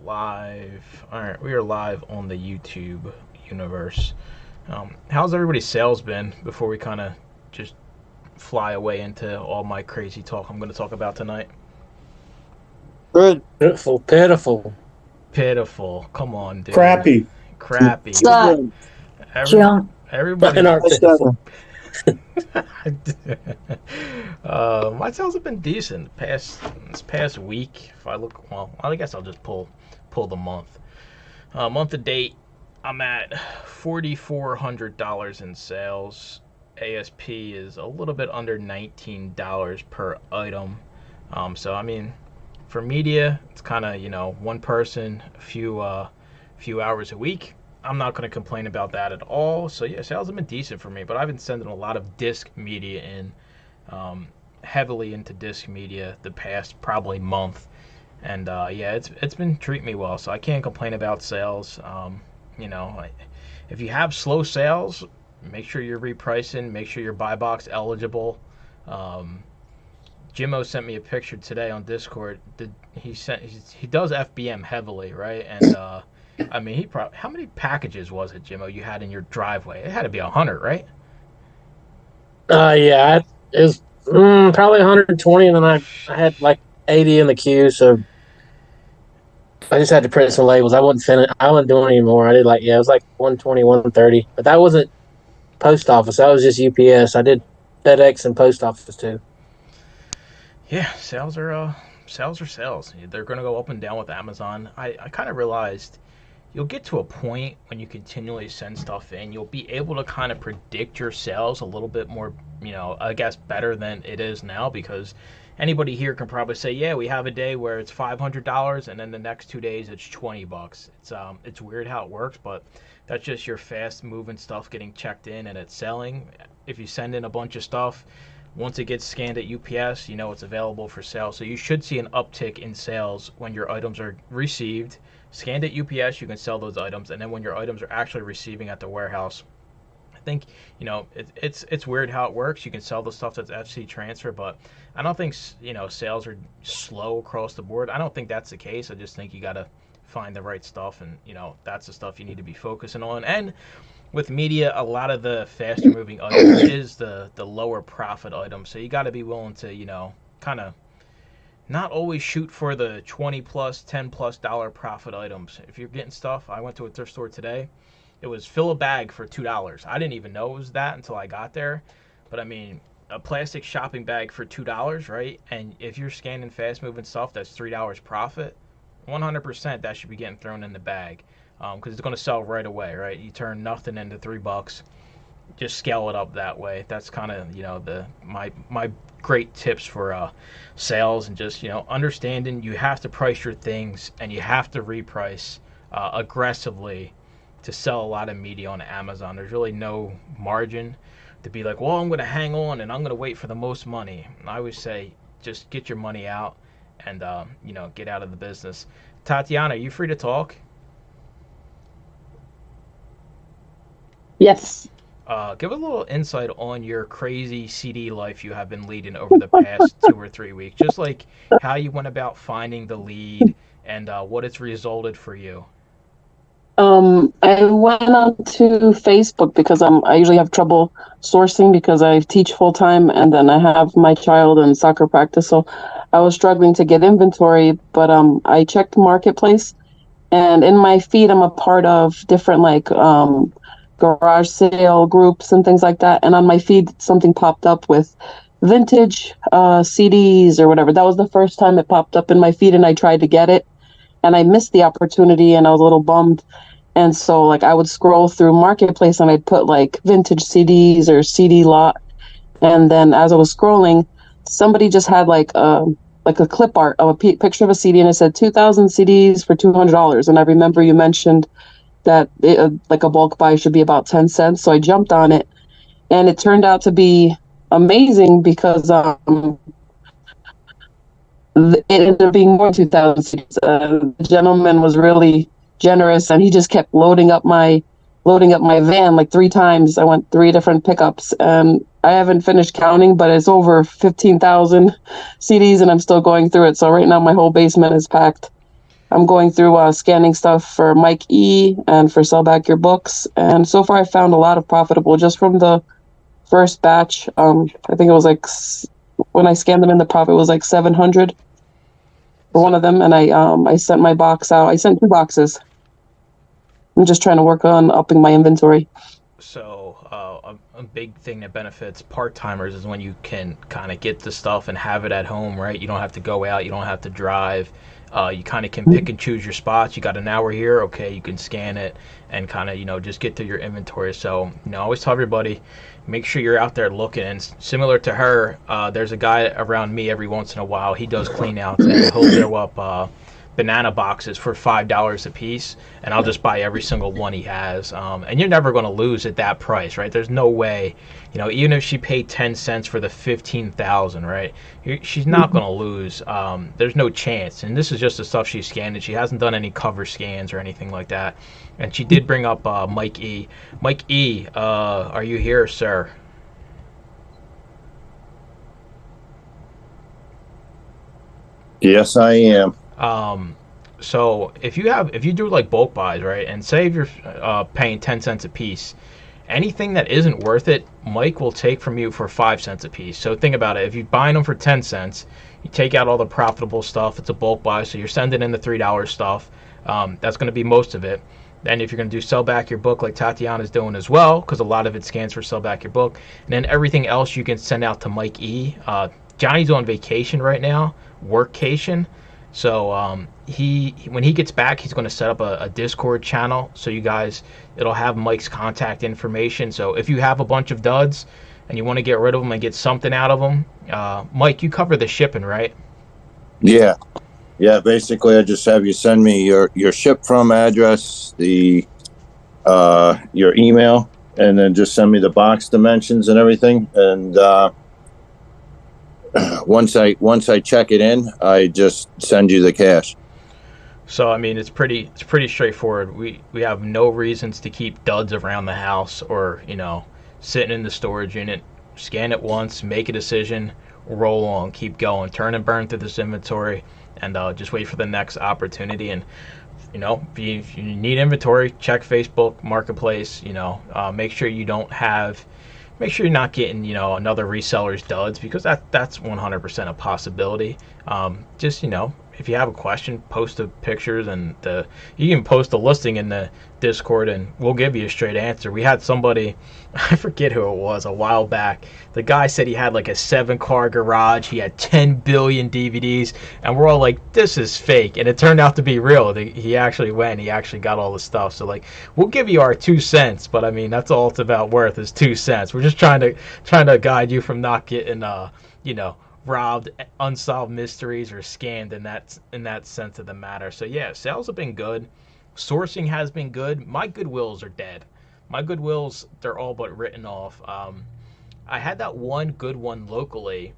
live. All right, we are live on the YouTube universe. How's everybody's sales been before we kind of just fly away into all my crazy talk I'm going to talk about tonight? Good. Pitiful, pitiful. Pitiful. Come on, dude. Crappy. Crappy. Suck. Good. Every, Junk. everybody. Mine aren't I said pitiful. My sales have been decent this past week. If I look, well, I guess I'll just pull the month. Month to date, I'm at $4,400 in sales. ASP is a little bit under $19 per item. So I mean, for media, it's kind of one person, a few hours a week. I'm not going to complain about that at all. So yeah, sales have been decent for me, but I've been sending a lot of disc media in, heavily into disc media the past probably month, and yeah, it's been treating me well. So I can't complain about sales. If you have slow sales, make sure you're repricing. Make sure you're buy box eligible. Jimmo sent me a picture today on Discord. He does FBM heavily, right? And I mean, how many packages was it, Jimmo, you had in your driveway? It had to be 100, right? Yeah, it was probably 120, and then I had like 80 in the queue, so I just had to print some labels. I wasn't doing it anymore. I did it was like 120, 130, but that wasn't post office. That was just UPS. I did FedEx and post office too. Yeah, sales are sales. They're gonna go up and down with Amazon. I kind of realized you'll get to a point when you continually send stuff in, you'll be able to kind of predict your sales a little bit more, I guess better than it is now, because anybody here can probably say, yeah, we have a day where it's $500 and then the next 2 days it's $20. It's weird how it works, but that's just your fast moving stuff getting checked in and it's selling. If you send in a bunch of stuff, once it gets scanned at UPS, it's available for sale. So you should see an uptick in sales when your items are received. Scanned at UPS, you can sell those items, and then when your items are actually receiving at the warehouse, I think it's weird how it works. You can sell the stuff that's FC transfer, but I don't think sales are slow across the board. I don't think that's the case. I just think you got to find the right stuff, and that's the stuff you need to be focusing on. And with media, a lot of the faster moving items is the lower profit items, so you got to be willing to kind of not always shoot for the 20 plus, $10+ profit items. If you're getting stuff, I went to a thrift store today. It was fill a bag for $2. I didn't even know it was that until I got there. But I mean, a plastic shopping bag for $2, right? And if you're scanning fast moving stuff, that's $3 profit. 100% that should be getting thrown in the bag, because it's going to sell right away, right? You turn nothing into $3. Just scale it up that way. That's kind of my great tips for sales, and just understanding you have to price your things and you have to reprice aggressively to sell a lot of media on Amazon. There's really no margin to be like, well, I'm going to hang on and I'm going to wait for the most money. I always say just get your money out and get out of the business. Tatiana, are you free to talk? Yes. Give a little insight on your crazy CD life you have been leading over the past 2 or 3 weeks. Just like how you went about finding the lead and what it's resulted for you. I went on to Facebook because I usually have trouble sourcing because I teach full time and then I have my child in soccer practice. So I was struggling to get inventory, but I checked Marketplace, and in my feed I'm a part of different garage sale groups and things like that. And on my feed, something popped up with vintage CDs or whatever. That was the first time it popped up in my feed, and I tried to get it, and I missed the opportunity, and I was a little bummed. And so, I would scroll through Marketplace, and I'd put vintage CDs or CD lot. And then as I was scrolling, somebody just had a clip art of a picture of a CD, and it said 2,000 CDs for $200. And I remember you mentioned that a bulk buy should be about 10 cents. So I jumped on it, and it turned out to be amazing because it ended up being more than 2,000 CDs. The gentleman was really generous, and he just kept loading up my van like 3 times. I went 3 different pickups, and I haven't finished counting, but it's over 15,000 CDs, and I'm still going through it. So right now my whole basement is packed. I'm going through scanning stuff for Mike E and for Sell Back Your Books. And so far I found a lot of profitable just from the first batch. I think it was like, when I scanned them in, the profit was like 700 for one of them. And I sent my box out. I sent 2 boxes. I'm just trying to work on upping my inventory. So a big thing that benefits part-timers is when you can kind of get the stuff and have it at home, right? You don't have to go out, you don't have to drive. You kind of can pick and choose your spots. You got an hour here, okay, you can scan it and kind of, just get to your inventory. So, I always tell everybody, make sure you're out there looking. And similar to her, there's a guy around me every once in a while. He does clean outs, and he'll throw up banana boxes for $5 a piece, and I'll just buy every single one he has. And you're never going to lose at that price, right? There's no way, even if she paid 10 cents for the 15,000, right? She's not going to lose. There's no chance. And this is just the stuff she's scanned, and she hasn't done any cover scans or anything like that. And she did bring up Mike E. Mike E, are you here, sir? Yes, I am. So if you do like bulk buys, right, and say if you're paying 10 cents a piece, anything that isn't worth it, Mike will take from you for 5 cents a piece. So think about it. If you're buying them for 10 cents, you take out all the profitable stuff. It's a bulk buy, so you're sending in the $3 stuff. That's going to be most of it. And if you're going to do Sell Back Your Book like Tatiana's doing as well, because a lot of it scans for Sell Back Your Book, and then everything else you can send out to Mike E. Johnny's on vacation right now, workcation. So when he gets back, he's going to set up a Discord channel. So you guys, it'll have Mike's contact information. So if you have a bunch of duds and you want to get rid of them and get something out of them, Mike, you cover the shipping, right? Yeah. Basically, I just have you send me your ship from address, your email, and then just send me the box dimensions and everything. And once I check it in, I just send you the cash. So I mean, it's pretty straightforward. We have no reasons to keep duds around the house or sitting in the storage unit. Scan it once, make a decision, roll on, keep going, turn and burn through this inventory, and just wait for the next opportunity. And if you need inventory, check Facebook Marketplace. Make sure you don't have. Make sure you're not getting, another reseller's duds, because that's 100% a possibility. Just, if you have a question, post the pictures, and you can post a listing in the Discord, and we'll give you a straight answer. We had somebody, I forget who it was, a while back. The guy said he had like a 7-car garage. He had 10 billion DVDs, and we're all like, this is fake. And it turned out to be real. He actually went. He actually got all the stuff. So like, we'll give you our 2 cents, but I mean, that's all it's about worth is 2 cents. We're just trying to guide you from not getting robbed, unsolved mysteries, or scammed in that sense of the matter. So yeah, sales have been good. Sourcing has been good. My Goodwills are dead. My Goodwills, they're all but written off. I had that one good one locally,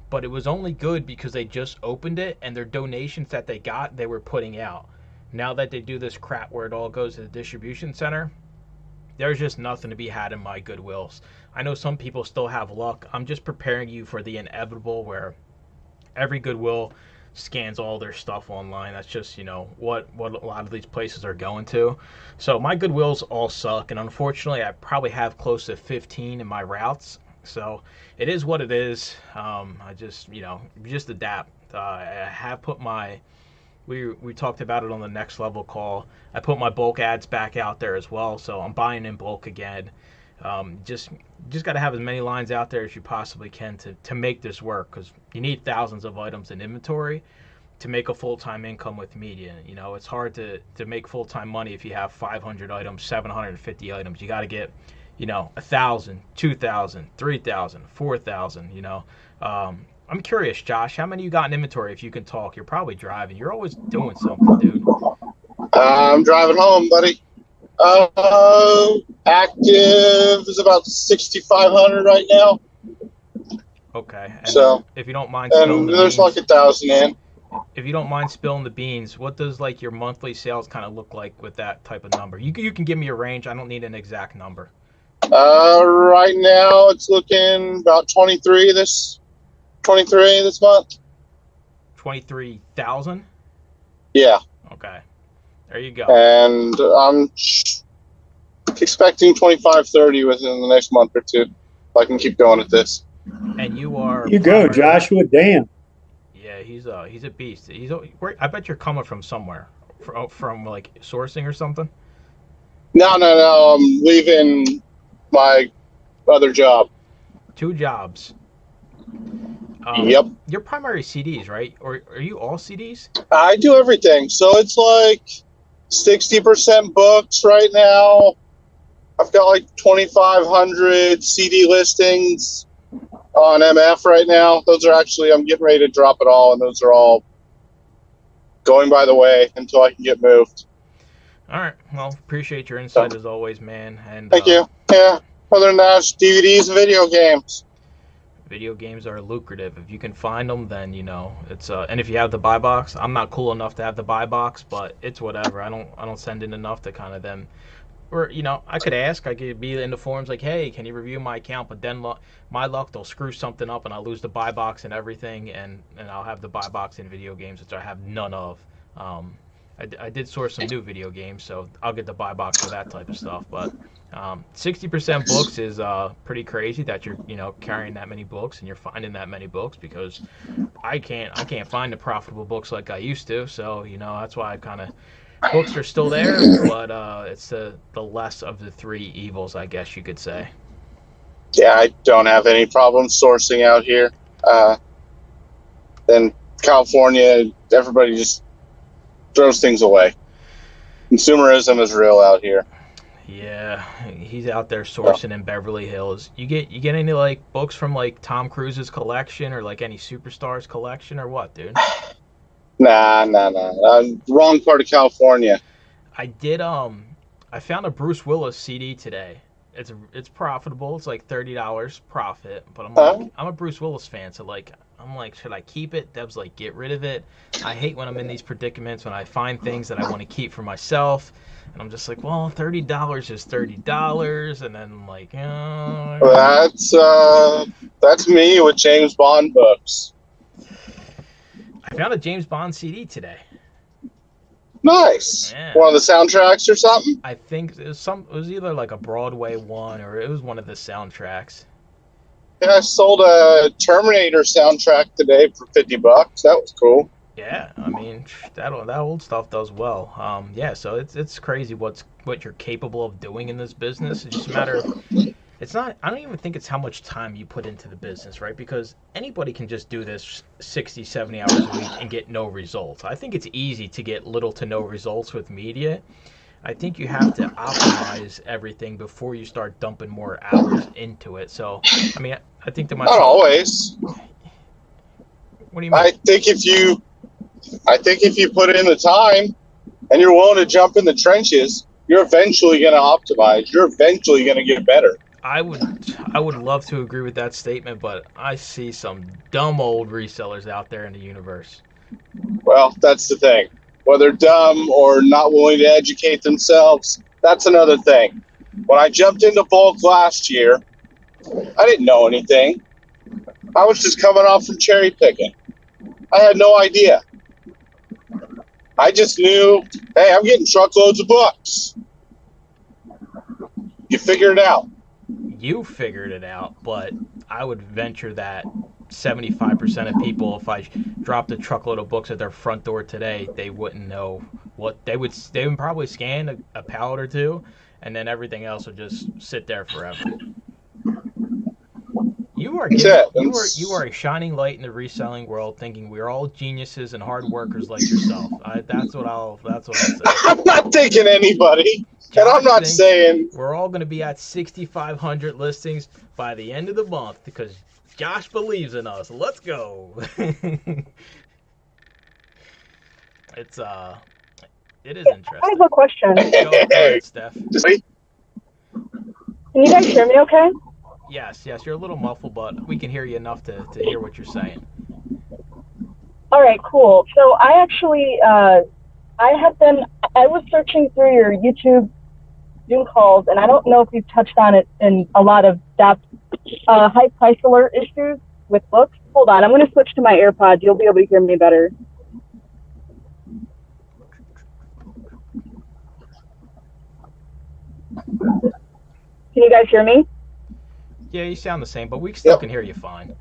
but it was only good because they just opened it, and their donations that they got, they were putting out. Now that they do this crap where it all goes to the distribution center, there's just nothing to be had in my Goodwills. I know some people still have luck. I'm just preparing you for the inevitable where every Goodwill scans all their stuff online. That's just, what a lot of these places are going to. So my Goodwills all suck, and unfortunately I probably have close to 15 in my routes. So it is what it is. I just, just adapt. I have put my... We talked about it on the next level call. I put my bulk ads back out there as well, so I'm buying in bulk again. Just got to have as many lines out there as you possibly can to make this work, because you need thousands of items in inventory to make a full-time income with media. It's hard to make full-time money if you have 500 items, 750 items. You got to get 1,000, 2,000, 3,000, 4,000. I'm curious, Josh, how many you got in inventory? If you can talk, you're probably driving. You're always doing something, dude. I'm driving home, buddy. Active is about 6,500 right now. Okay. And so if you don't mind spilling the there's beans, like 1,000 in. if you don't mind spilling the beans, what does like your monthly sales kind of look like with that type of number? You can give me a range. I don't need an exact number. Right now it's looking about 23 this month. 23,000? Yeah. Okay. There you go. And I'm expecting 25, 30 within the next month or two. If I can keep going at this. And you are You go, Joshua. Damn. Yeah, he's a beast. I bet you're coming from somewhere, from like sourcing or something. No. I'm leaving my other job. 2 jobs. Yep. Your primary CDs, right? Or are you all CDs? I do everything. So it's like 60% books right now. I've got like 2,500 CD listings on MF right now. Those are actually, I'm getting ready to drop it all, and those are all going by the way until I can get moved. All right. Well, appreciate your insight as always, man. And Thank you. Yeah. Other than that, it's DVDs and video games. Video games are lucrative. If you can find them, then it's and if you have the buy box, I'm not cool enough to have the buy box, but it's whatever. I don't send in enough to kind of them. Or I could ask. I could be in the forums like, hey, can you review my account? But then my luck, they'll screw something up and I'll lose the buy box and everything, and I'll have the buy box in video games, which I have none of. I did source some new video games, so I'll get the buy box for that type of stuff. But 60% books is pretty crazy that you're carrying that many books and you're finding that many books, because I can't find the profitable books like I used to. So that's why I kind of, books are still there, but it's the less of the 3 evils, I guess you could say. Yeah, I don't have any problem sourcing out here. In California, everybody just throws things away. Consumerism is real out here. Yeah, he's out there sourcing in Beverly Hills. You get any like books from like Tom Cruise's collection or like any superstars collection or what, dude? Nah. Wrong part of California. I found a Bruce Willis CD today. It's profitable. It's like $30 profit. But I'm a Bruce Willis fan, so I'm like, should I keep it? Deb's like, get rid of it. I hate when I'm in these predicaments when I find things that I want to keep for myself, and I'm just like, well, $30 is $30, and then I'm like, that's me with James Bond books. I found a James Bond CD today. Nice. Yeah. One of the soundtracks or something? I think it was either like a Broadway one or it was one of the soundtracks. Yeah, I sold a Terminator soundtrack today for $50. That was cool. Yeah, I mean that old stuff does well. Yeah, so it's crazy what you're capable of doing in this business. It's just a matter of, it's not, I don't even think it's how much time you put into the business, right? Because anybody can just do this 60, 70 hours a week and get no results. I think it's easy to get little to no results with media. I think you have to optimize everything before you start dumping more hours into it. So, I mean, I think to myself, not always. What do you mean? I think if you put in the time and you're willing to jump in the trenches, you're eventually going to optimize. You're eventually going to get better. I would love to agree with that statement, but I see some dumb old resellers out there in the universe. Well, that's the thing. Whether dumb or not willing to educate themselves, that's another thing. When I jumped into bulk last year, I didn't know anything. I was just coming off from cherry picking. I had no idea. I just knew, hey, I'm getting truckloads of books. You figure it out. You figured it out, but I would venture that 75% of people, if I dropped a truckload of books at their front door today, they wouldn't know what they would probably scan a pallet or two, and then everything else would just sit there forever. You are a shining light in the reselling world, thinking we're all geniuses and hard workers like yourself. That's what I'll say. I'm not thinking anybody, and I'm not saying we're all going to be at 6,500 listings by the end of the month because Josh believes in us. Let's go. It is interesting. I have a question. Go ahead, Steph. Can you guys hear me okay? Yes, you're a little muffled, but we can hear you enough to hear what you're saying. All right, cool. So I actually, I was searching through your YouTube Zoom calls, and I don't know if you've touched on it in a lot of depth, high price alert issues with books. Hold on, I'm going to switch to my AirPods. You'll be able to hear me better. Can you guys hear me? Yeah, you sound the same, but we still can hear you fine.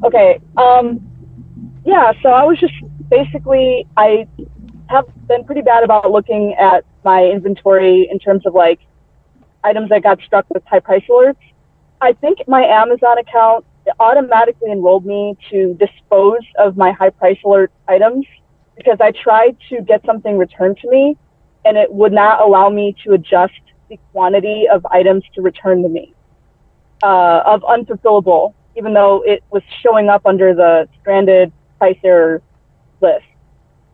Okay. Yeah, so I was just basically, I have been pretty bad about looking at my inventory in terms of like items that got struck with high price alerts. I think my Amazon account automatically enrolled me to dispose of my high price alert items because I tried to get something returned to me and it would not allow me to adjust the quantity of items to return to me of unfulfillable, even though it was showing up under the stranded price error list.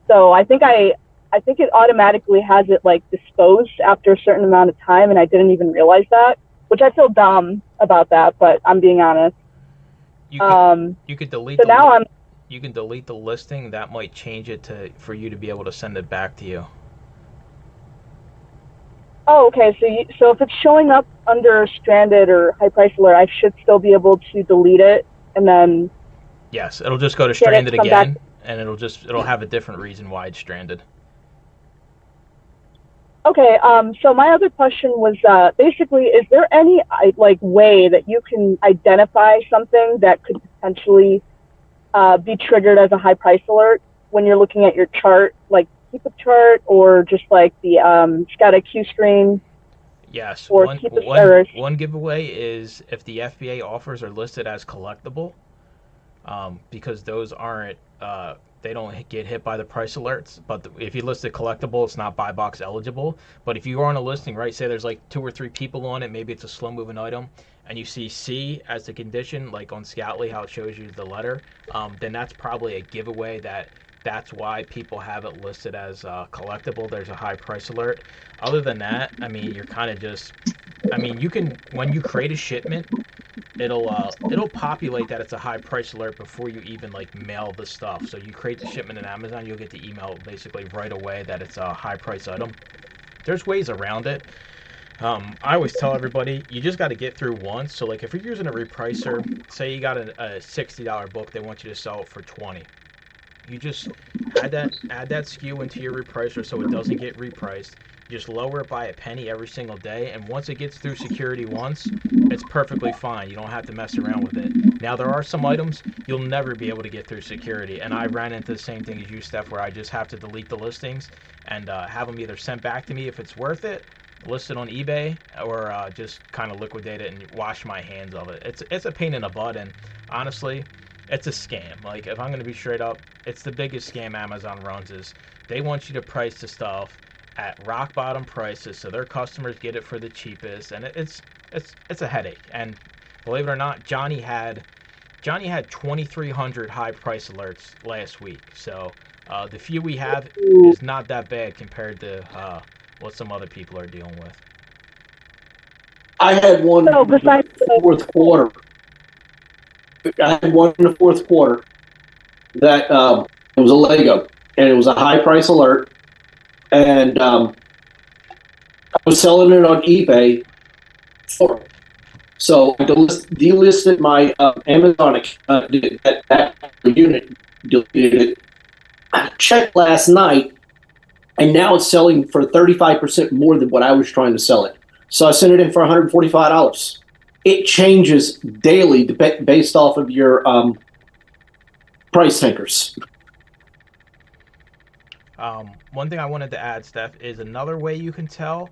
So I think it automatically has it like disposed after a certain amount of time, and I didn't even realize that, which I feel dumb about that, but I'm being honest. You could delete. So now you can delete the listing. That might change it for you to be able to send it back to you. Oh, okay. So if it's showing up under stranded or high price alert, I should still be able to delete it and then. Yes, it'll just go to stranded again, and it'll have a different reason why it's stranded. Okay. So my other question was basically, is there any like way that you can identify something that could potentially be triggered as a high price alert when you're looking at your chart, like keep a chart or just like the scout IQ screen? Yes. Or one giveaway is if the FBA offers are listed as collectible, because those aren't they don't get hit by the price alerts. But if you list it collectible, it's not buy box eligible. But if you are on a listing, right, say there's like 2 or 3 people on it, maybe it's a slow moving item, and you see C as the condition, like on Scoutly, how it shows you the letter, then that's probably a giveaway that's why people have it listed as collectible. There's a high price alert. Other than that, I mean, you're kind of just, I mean, you can, when you create a shipment, it'll populate that it's a high price alert before you even like mail the stuff. So you create the shipment in Amazon, you'll get the email basically right away that it's a high price item. There's ways around it. I always tell everybody, you just got to get through once. So like if you're using a repricer, say you got a $60 book, they want you to sell it for $20. You just add that SKU into your repricer so it doesn't get repriced. You just lower it by a penny every single day, and once it gets through security once, it's perfectly fine. You don't have to mess around with it. Now, there are some items you'll never be able to get through security, and I ran into the same thing as you, Steph, where I just have to delete the listings and have them either sent back to me if it's worth it, list it on eBay, or just kind of liquidate it and wash my hands of it. It's a pain in the butt, and honestly, it's a scam. Like, if I'm going to be straight up, it's the biggest scam Amazon runs is they want you to price the stuff at rock bottom prices so their customers get it for the cheapest, and it's a headache. And believe it or not, Johnny had 2,300 high price alerts last week. So the few we have is not that bad compared to what some other people are dealing with. I had one in the fourth quarter. I had one in the fourth quarter that it was a Lego, and it was a high price alert, and I was selling it on eBay for it. So I delisted my Amazon that unit, deleted it. I checked last night, and now it's selling for 35% more than what I was trying to sell it. So I sent it in for $145. It changes daily based off of your price tankers. One thing I wanted to add, Steph, is another way you can tell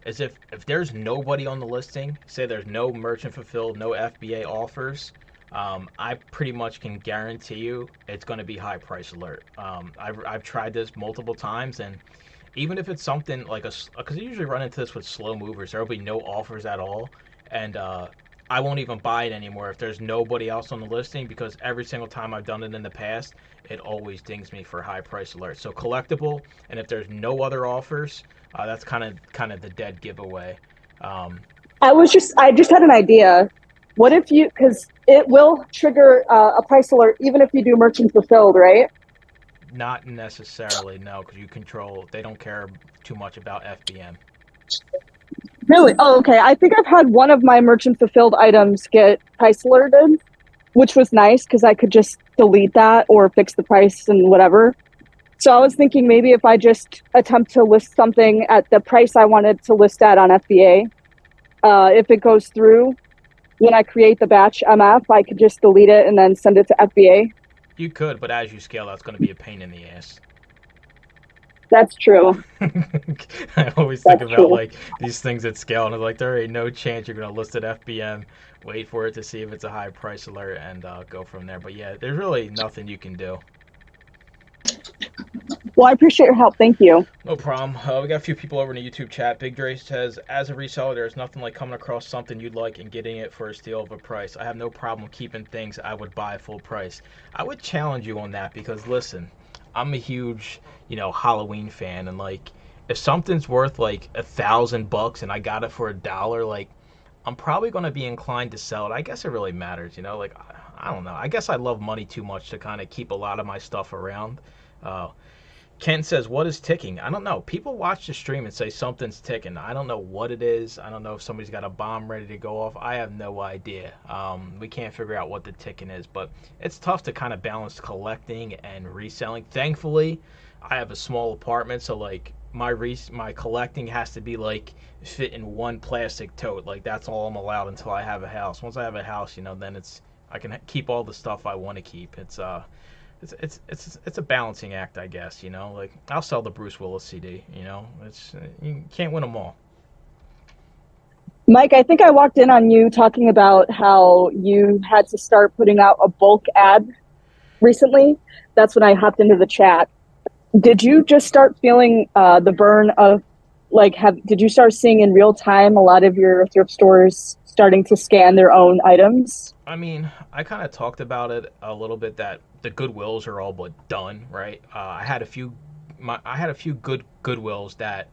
is if there's nobody on the listing, say there's no merchant fulfilled, no FBA offers, I pretty much can guarantee you it's going to be high price alert. I've tried this multiple times, and even if it's something like because I usually run into this with slow movers, there will be no offers at all. And I won't even buy it anymore if there's nobody else on the listing, because every single time I've done it in the past, it always dings me for high price alert. So collectible, and if there's no other offers, that's kind of the dead giveaway. I just had an idea. What if because it will trigger a price alert even if you do merchant fulfilled, right? Not necessarily, no, because they don't care too much about FBM. Really? Oh, okay. I think I've had one of my merchant fulfilled items get price alerted, which was nice because I could just delete that or fix the price and whatever. So I was thinking maybe if I just attempt to list something at the price I wanted to list at on FBA, if it goes through, when I create the batch MF, I could just delete it and then send it to FBA. You could, but as you scale, that's going to be a pain in the ass. That's true. I always think about like these things at scale, and I'm like, there ain't no chance you're gonna list at FBM, wait for it to see if it's a high price alert, and go from there. But yeah, there's really nothing you can do. Well, I appreciate your help. Thank you. No problem. We got a few people over in the YouTube chat. Big Dre says, as a reseller, there's nothing like coming across something you'd like and getting it for a steal of a price. I have no problem keeping things I would buy full price. I would challenge you on that because, listen, I'm a huge, Halloween fan, and like, if something's worth like $1,000 and I got it for $1, like, I'm probably gonna be inclined to sell it. I guess it really matters, like, I don't know. I guess I love money too much to kind of keep a lot of my stuff around. Ken says, what is ticking? I don't know. People watch the stream and say something's ticking. I don't know what it is. I don't know if somebody's got a bomb ready to go off. I have no idea. We can't figure out what the ticking is, but it's tough to kind of balance collecting and reselling. Thankfully, I have a small apartment, so like my collecting has to be like fit in one plastic tote. Like that's all I'm allowed until I have a house. Once I have a house, then I can keep all the stuff I want to keep. It's a balancing act, I guess. Like I'll sell the Bruce Willis CD. You can't win them all. Mike, I think I walked in on you talking about how you had to start putting out a bulk ad recently. That's when I hopped into the chat. Did you just start feeling the burn of did you start seeing in real time a lot of your thrift stores starting to scan their own items? I mean, I kind of talked about it a little bit that the Goodwills are all but done, right? I had a few good Goodwills that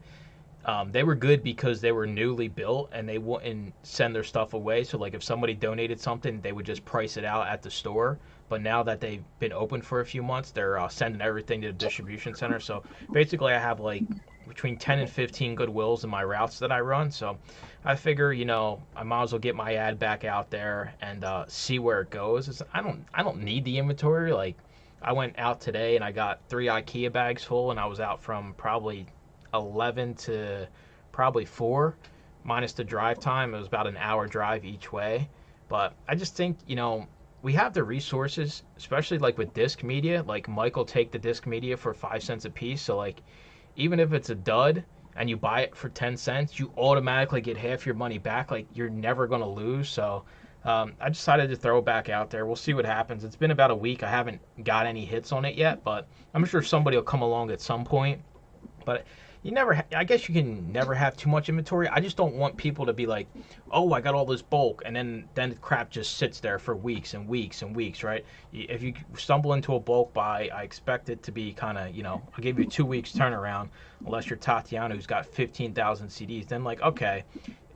they were good because they were newly built and they wouldn't send their stuff away. So like if somebody donated something, they would just price it out at the store. But now that they've been open for a few months, they're sending everything to the distribution center. So basically, I have like between 10 and 15 Goodwills in my routes that I run. So I figure, I might as well get my ad back out there and see where it goes. I don't need the inventory. Like I went out today and I got 3 IKEA bags full, and I was out from probably 11 to probably 4, minus the drive time. It was about an hour drive each way. But I just think, we have the resources, especially like with disc media. Like Mike will take the disc media for 5 cents a piece. So like, even if it's a dud and you buy it for 10 cents, you automatically get half your money back. Like you're never going to lose. So I decided to throw it back out there. We'll see what happens. It's been about a week. I haven't got any hits on it yet, but I'm sure somebody will come along at some point. But I guess you can never have too much inventory. I just don't want people to be like, oh, I got all this bulk, and then the crap just sits there for weeks and weeks and weeks, right? If you stumble into a bulk buy, I expect it to be kind of, I'll give you 2 weeks turnaround, unless you're Tatiana who's got 15,000 CDs. Then like, okay,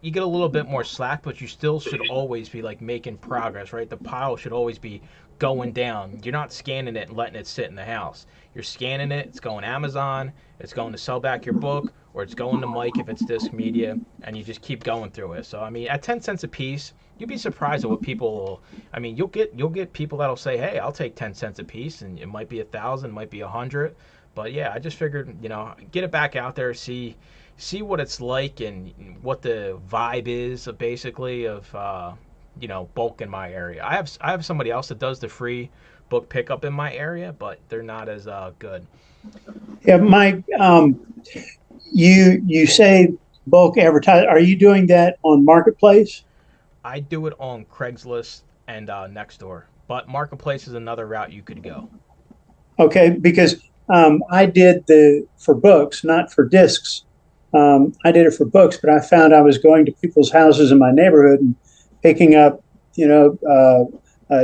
you get a little bit more slack, but you still should always be like making progress, right? The pile should always be going down. You're not scanning it and letting it sit in the house. You're scanning it, it's going Amazon, it's going to sell back your book, or it's going to Mike if it's disc media, and you just keep going through it. So I mean, at 10 cents a piece, you'd be surprised at what people you'll get people that'll say, hey, I'll take 10 cents a piece, and it might be 1,000, might be 100. But yeah, I just figured, get it back out there, see what it's like and what the vibe is basically of bulk in my area. I have somebody else that does the free book pickup in my area, but they're not as good. Yeah, Mike, you say bulk advertise. Are you doing that on Marketplace? I do it on Craigslist and Nextdoor, but Marketplace is another route you could go. Okay, because I did for books, not for discs. I did it for books, but I found I was going to people's houses in my neighborhood and picking up,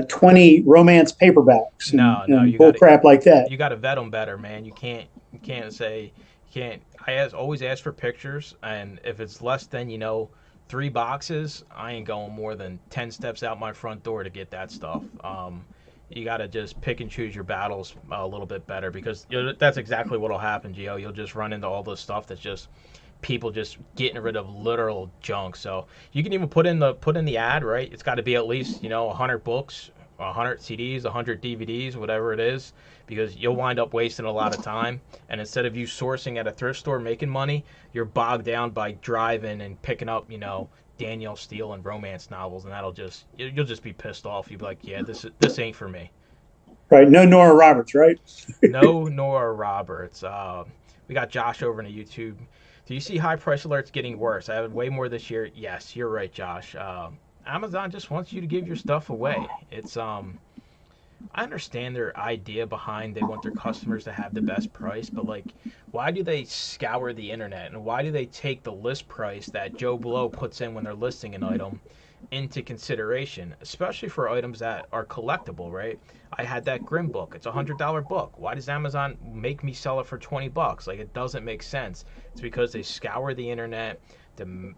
20 romance paperbacks and bull crap like that. You got to vet them better, man. You can't. I always ask for pictures, and if it's less than 3 boxes, I ain't going more than 10 steps out my front door to get that stuff. You got to just pick and choose your battles a little bit better, because that's exactly what'll happen, Gio. You'll just run into all this stuff that's just people just getting rid of literal junk. So you can even put in the ad, right? It's got to be at least 100 books 100 CDs, 100 DVDs, whatever it is, because you'll wind up wasting a lot of time. And instead of you sourcing at a thrift store making money, you're bogged down by driving and picking up, Danielle Steele and romance novels, and you'll just be pissed off. You'll be like, yeah, this ain't for me. Right. No Nora Roberts, right? No Nora Roberts. We got Josh over in the YouTube. Do you see high price alerts getting worse? I had way more this year. Yes, you're right, Josh. Amazon just wants you to give your stuff away. It's I understand their idea behind they want their customers to have the best price, but like, why do they scour the internet, and why do they take the list price that Joe Blow puts in when they're listing an item into consideration, especially for items that are collectible, right? I had that Grimm book. It's $100 book. Why does Amazon make me sell it for $20? Like, it doesn't make sense. It's because they scour the internet, the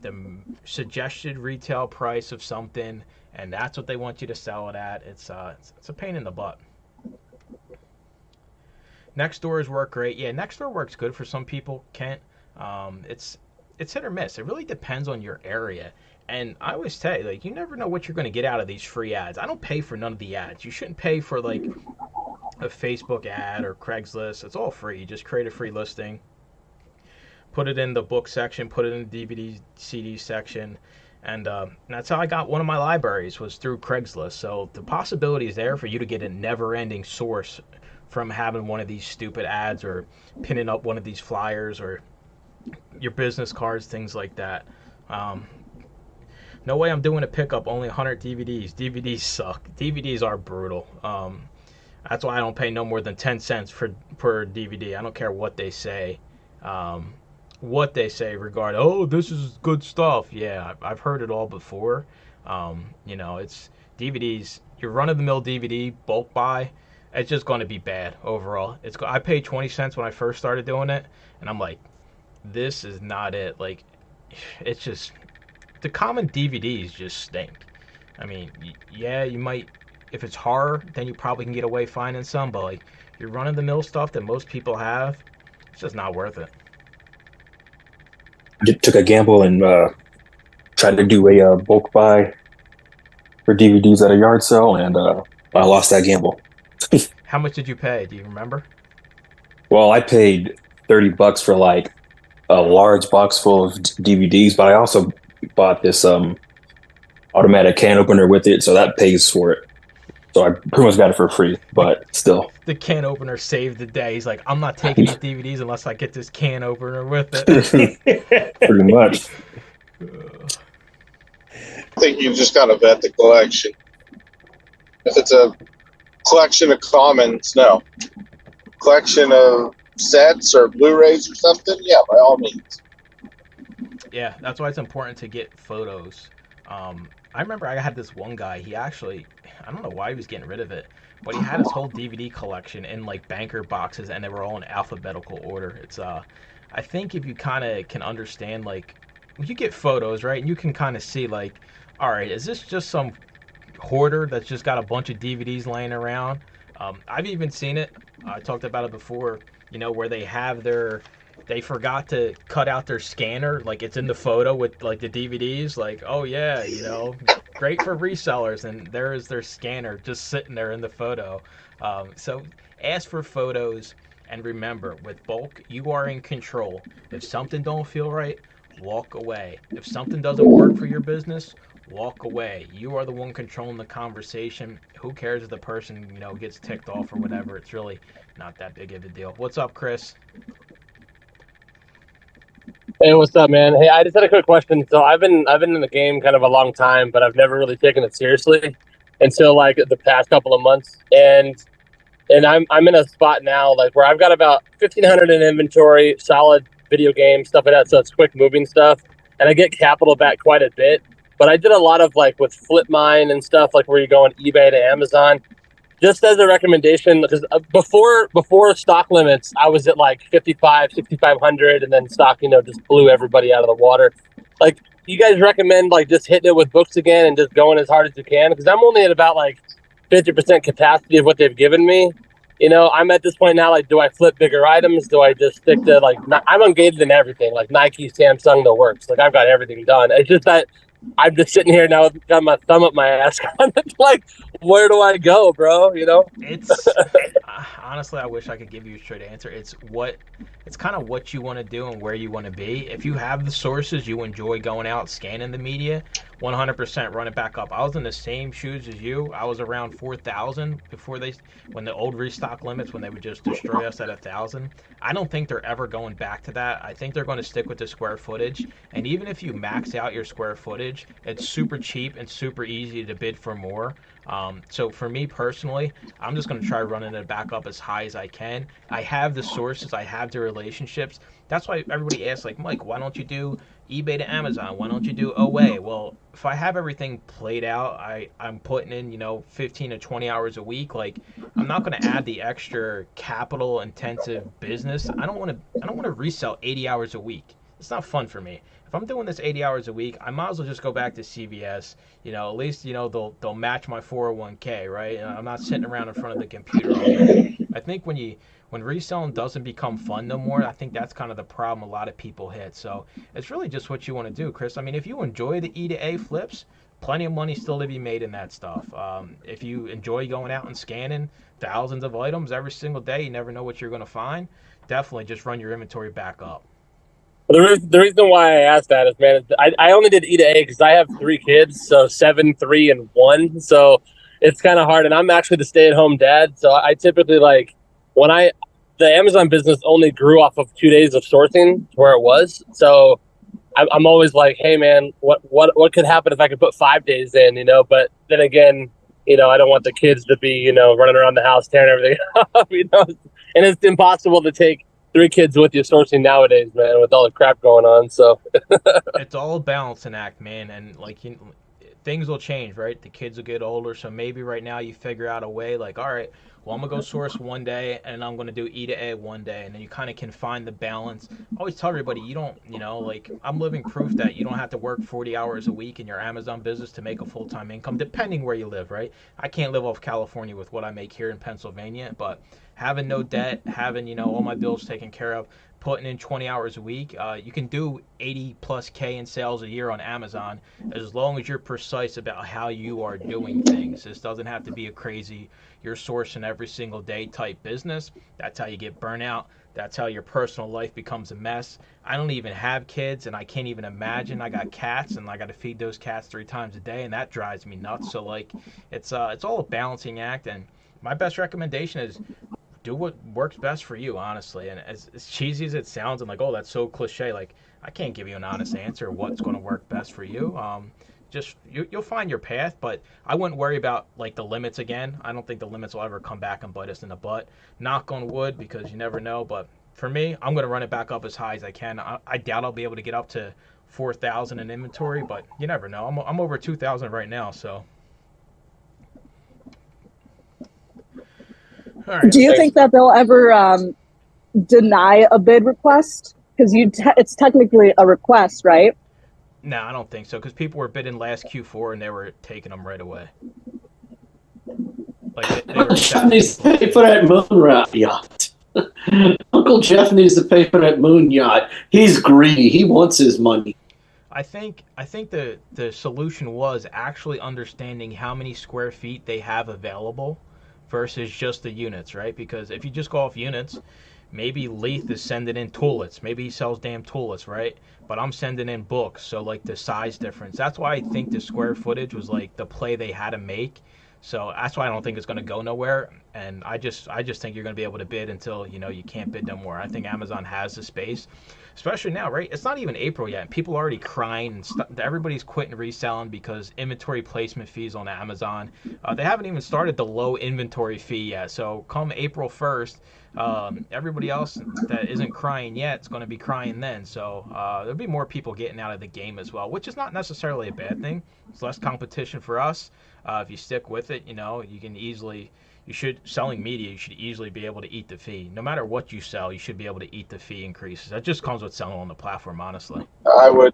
suggested retail price of something, and that's what they want you to sell it at. It's a pain in the butt. Nextdoors work great. Yeah, Nextdoor works good for some people, Kent. It's hit or miss. It really depends on your area. And I always say, like, you never know what you're going to get out of these free ads. I don't pay for none of the ads. You shouldn't pay for, like, a Facebook ad or Craigslist. It's all free. You just create a free listing, put it in the book section, put it in the DVD, CD section, and that's how I got one of my libraries, was through Craigslist. So the possibility is there for you to get a never-ending source from having one of these stupid ads or pinning up one of these flyers or your business cards, things like that. No way I'm doing a pickup, only 100 DVDs. DVDs suck. DVDs are brutal. That's why I don't pay no more than 10 cents per DVD. I don't care what they say. Regarding, oh, this is good stuff. Yeah, I've heard it all before. It's DVDs. Your run-of-the-mill DVD bulk buy, it's just going to be bad overall. I paid 20 cents when I first started doing it, and I'm like, this is not it. Like, it's just, the common DVDs just stink. I mean, yeah, you might, if it's horror, then you probably can get away finding some, but like, your run-of-the-mill stuff that most people have, it's just not worth it. I took a gamble and tried to do a bulk buy for DVDs at a yard sale, and I lost that gamble. How much did you pay? Do you remember? Well, I paid $30 for like a large box full of DVDs, but I also bought this automatic can opener with it, so that pays for it. So I pretty much got it for free, but still. The can opener saved the day. He's like, I'm not taking these DVDs unless I get this can opener with it. Pretty much. I think you just got to vet the collection. If it's a collection of commons, no. Collection of sets or Blu-rays or something, yeah, by all means. Yeah, that's why it's important to get photos. I remember I had this one guy, he actually, I don't know why he was getting rid of it, but he had his whole DVD collection in like banker boxes, and they were all in alphabetical order. It's I think if you kind of can understand, like, you get photos, right, and you can kind of see, like, all right, is this just some hoarder that's just got a bunch of DVDs laying around? I've even seen it, I talked about it before, where they forgot to cut out their scanner, like it's in the photo with like the DVDs, like, oh yeah, great for resellers, and there is their scanner just sitting there in the photo. So ask for photos, and remember, with bulk, you are in control. If something don't feel right, walk away. If something doesn't work for your business, walk away. You are the one controlling the conversation. Who cares if the person, gets ticked off or whatever? It's really not that big of a deal. What's up, Chris? Hey, what's up, man? Hey, I just had a quick question. So I've been in the game kind of a long time, but I've never really taken it seriously until like the past couple of months. And I'm in a spot now like where I've got about 1,500 in inventory, solid video games, stuff like that. So it's quick moving stuff, and I get capital back quite a bit. But I did a lot of like with Flipmine and stuff, like where you go on eBay to Amazon. Just as a recommendation, because before stock limits, I was at like 6,500, and then stock, just blew everybody out of the water. Like, you guys recommend like just hitting it with books again and just going as hard as you can? Because I'm only at about like 50% capacity of what they've given me. I'm at this point now, like, do I flip bigger items? Do I just stick to like, I'm engaged in everything, like Nike, Samsung, the works. Like, I've got everything done. It's just that I'm just sitting here now, got my thumb up my ass, like, where do I go, bro? You know? It's honestly, I wish I could give you a straight answer. It's kind of what you want to do and where you want to be. If you have the sources, you enjoy going out scanning the media, 100% run it back up. I was in the same shoes as you. I was around 4,000 when the old restock limits, when they would just destroy us at 1,000. I don't think they're ever going back to that. I think they're going to stick with the square footage. And even if you max out your square footage, it's super cheap and super easy to bid for more. So for me personally, I'm just going to try running it back up as high as I can. I have the sources, I have the relationships. That's why everybody asks, like, Mike, why don't you do eBay to Amazon? Why don't you do OA? Well, if I have everything played out, I'm putting in, 15 to 20 hours a week. Like, I'm not going to add the extra capital intensive business. I don't want to resell 80 hours a week. It's not fun for me. If I'm doing this 80 hours a week, I might as well just go back to CVS. At least they'll match my 401k, right? I'm not sitting around in front of the computer all day. I think when reselling doesn't become fun no more, I think that's kind of the problem a lot of people hit. So it's really just what you want to do, Chris. I mean, if you enjoy the E to A flips, plenty of money still to be made in that stuff. If you enjoy going out and scanning thousands of items every single day, you never know what you're going to find. Definitely just run your inventory back up. The reason why I asked that is, man, I only did E to A because I have 3 kids, so 7, 3, and 1. So it's kind of hard, and I'm actually the stay-at-home dad. So I typically the Amazon business only grew off of 2 days of sourcing where it was. So I'm always like, hey, man, what could happen if I could put 5 days in, But then again, I don't want the kids to be, running around the house tearing everything up, And it's impossible to take 3 kids with you sourcing nowadays, man, with all the crap going on. So it's all a balancing act, man, and things will change, right? The kids will get older, so maybe right now you figure out a way, like, all right, well, I'm gonna go source one day and I'm gonna do E to A one day, and then you kind of can find the balance. I always tell everybody, you don't, I'm living proof that you don't have to work 40 hours a week in your Amazon business to make a full-time income, depending where you live, right? I can't live off California with what I make here in Pennsylvania, but having no debt, having, all my bills taken care of, putting in 20 hours a week, you can do 80 plus K in sales a year on Amazon as long as you're precise about how you are doing things. This doesn't have to be a crazy, you're sourcing every single day type business. That's how you get burnout. That's how your personal life becomes a mess. I don't even have kids, and I can't even imagine. I got cats, and I got to feed those cats 3 times a day, and that drives me nuts. So it's all a balancing act, and my best recommendation is do what works best for you, honestly. And as cheesy as it sounds, and oh, that's so cliche, I can't give you an honest answer what's going to work best for you. Just you'll find your path, but I wouldn't worry about the limits again. I don't think the limits will ever come back and bite us in the butt. Knock on wood, because you never know. But for me, I'm going to run it back up as high as I can. I doubt I'll be able to get up to 4,000 in inventory, but you never know. I'm over 2,000 right now, so. Right. Do you think that they'll ever deny a bid request? Because it's technically a request, right? No, I don't think so. Because people were bidding last Q4 and they were taking them right away. Jeff needs to pay for that moon yacht. Uncle Jeff needs to pay for that moon yacht. He's greedy. He wants his money. I think the solution was actually understanding how many square feet they have available versus just the units, right? Because if you just go off units, maybe Leith is sending in toolets. Maybe he sells damn toolets, right? But I'm sending in books, so the size difference. That's why I think the square footage was the play they had to make. So that's why I don't think it's going to go nowhere. And I just think you're going to be able to bid until you can't bid no more. I think Amazon has the space, especially now, right? It's not even April yet. People are already crying and everybody's quitting reselling because inventory placement fees on Amazon. They haven't even started the low inventory fee yet. So come April 1st, everybody else that isn't crying yet is going to be crying then. So there'll be more people getting out of the game as well, which is not necessarily a bad thing. It's less competition for us. If you stick with it, selling media, you should easily be able to eat the fee. No matter what you sell, you should be able to eat the fee increases. That just comes with selling on the platform, honestly. I would,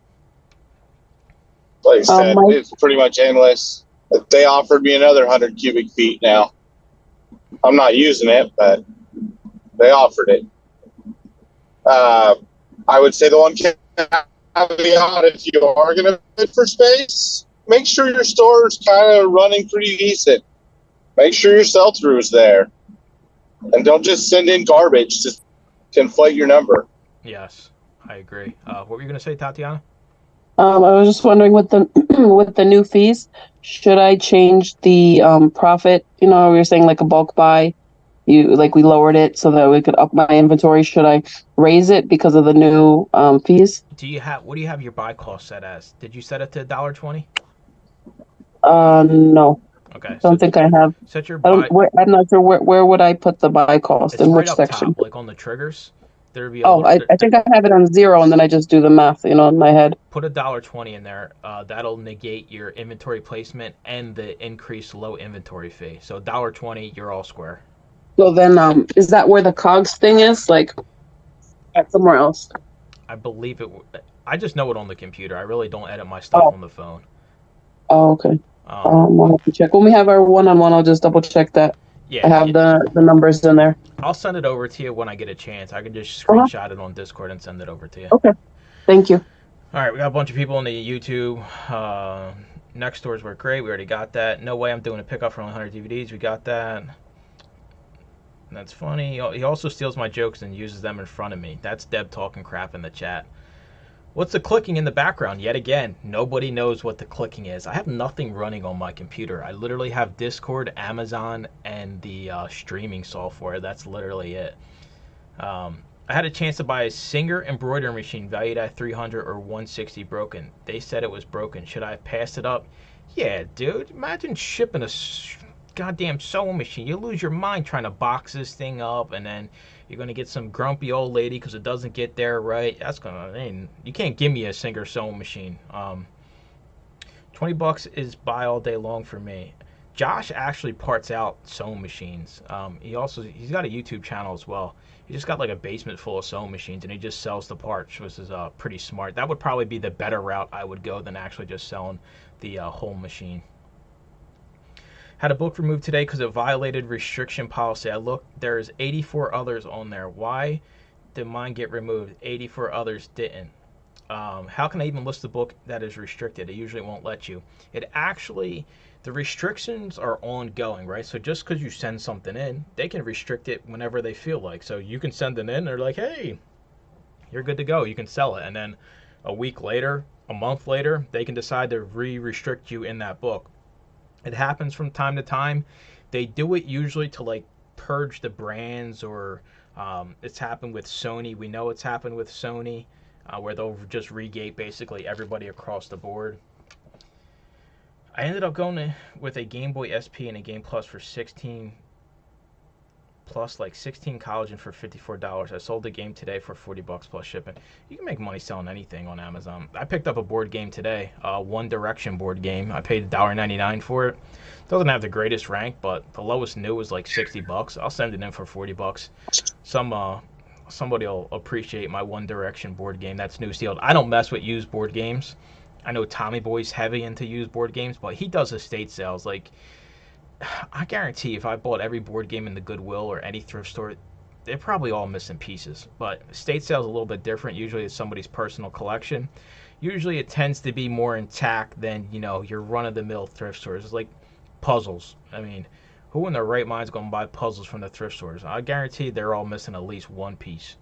like I said, it's pretty much endless. They offered me another 100 cubic feet now. I'm not using it, but they offered it. I would say the one caveat, if you are going to bid for space, make sure your store is kind of running pretty decent. Make sure your sell-through is there. And don't just send in garbage to inflate your number. Yes, I agree. What were you going to say, Tatiana? I was just wondering with the with the new fees, should I change the profit? You know, we were saying like a bulk buy. We lowered it so that we could up my inventory. Should I raise it because of the new fees? What do you have your buy cost set as? Did you set it to $1.20? No. Okay. Don't think I have. Set your buy. I'm not sure where would I put the buy cost, It's in right which up section? top, like on the triggers. There'd be I think I have it on 0, and then I just do the math, in my head. Put $1.20 in there. That'll negate your inventory placement and the increased low inventory fee. So $1.20, you're all square. So then, is that where the COGS thing is? Like, at somewhere else? I believe it. I just know it on the computer. I really don't edit my stuff on the phone. Oh, okay. I'll have to check. When we have our one-on-one, I'll just double check that. Yeah, I have the numbers in there. I'll send it over to you when I get a chance. I can just screenshot it on Discord and send it over to you. Okay. Thank you. All right, we got a bunch of people on the YouTube. Next doors work great. We already got that. No way I'm doing a pickup for only 100 DVDs. We got that. That's funny. He also steals my jokes and uses them in front of me. That's Deb talking crap in the chat. What's the clicking in the background? Yet again, nobody knows what the clicking is. I have nothing running on my computer. I literally have Discord, Amazon, and the streaming software. That's literally it. I had a chance to buy a Singer embroidery machine valued at $300 or $160 broken. They said it was broken. Should I have passed it up? Yeah, dude. Imagine shipping a goddamn sewing machine. You lose your mind trying to box this thing up, and then you're going to get some grumpy old lady because it doesn't get there right. That's going to... You can't give me a Singer sewing machine. $20 is buy all day long for me. Josh actually parts out sewing machines. He's got a YouTube channel as well. He just got like a basement full of sewing machines, and he just sells the parts, which is pretty smart. That would probably be the better route I would go than actually just selling the whole machine. Had a book removed today because it violated restriction policy. I looked, there's 84 others on there. Why did mine get removed? 84 others didn't. How can I even list the book that is restricted? It usually won't let you. The restrictions are ongoing, right? So just because you send something in, they can restrict it whenever they feel like. So you can send it in, they're like, hey, you're good to go. You can sell it. And then a week later, a month later, they can decide to restrict you in that book. It happens from time to time. They do it usually to like purge the brands, or it's happened with Sony. We know it's happened with Sony, where they'll just regate basically everybody across the board. I ended up going with a Game Boy SP and a Game Plus for 16 plus, like 16 collagen for $54. I sold the game today for $40 plus shipping. You can make money selling anything on Amazon. I picked up a board game today, One Direction board game. I paid $1.99 for it. Doesn't have the greatest rank, but the lowest new was like $60. I'll send it in for $40. Somebody will appreciate my One Direction board game. That's new sealed. I don't mess with used board games. I know Tommy Boy's heavy into used board games, but he does estate sales. Like, I guarantee if I bought every board game in the Goodwill or any thrift store, they're probably all missing pieces. But estate sales is a little bit different. Usually it's somebody's personal collection. Usually it tends to be more intact than, your run-of-the-mill thrift stores. It's like puzzles. I mean, who in their right mind is going to buy puzzles from the thrift stores? I guarantee they're all missing at least one piece.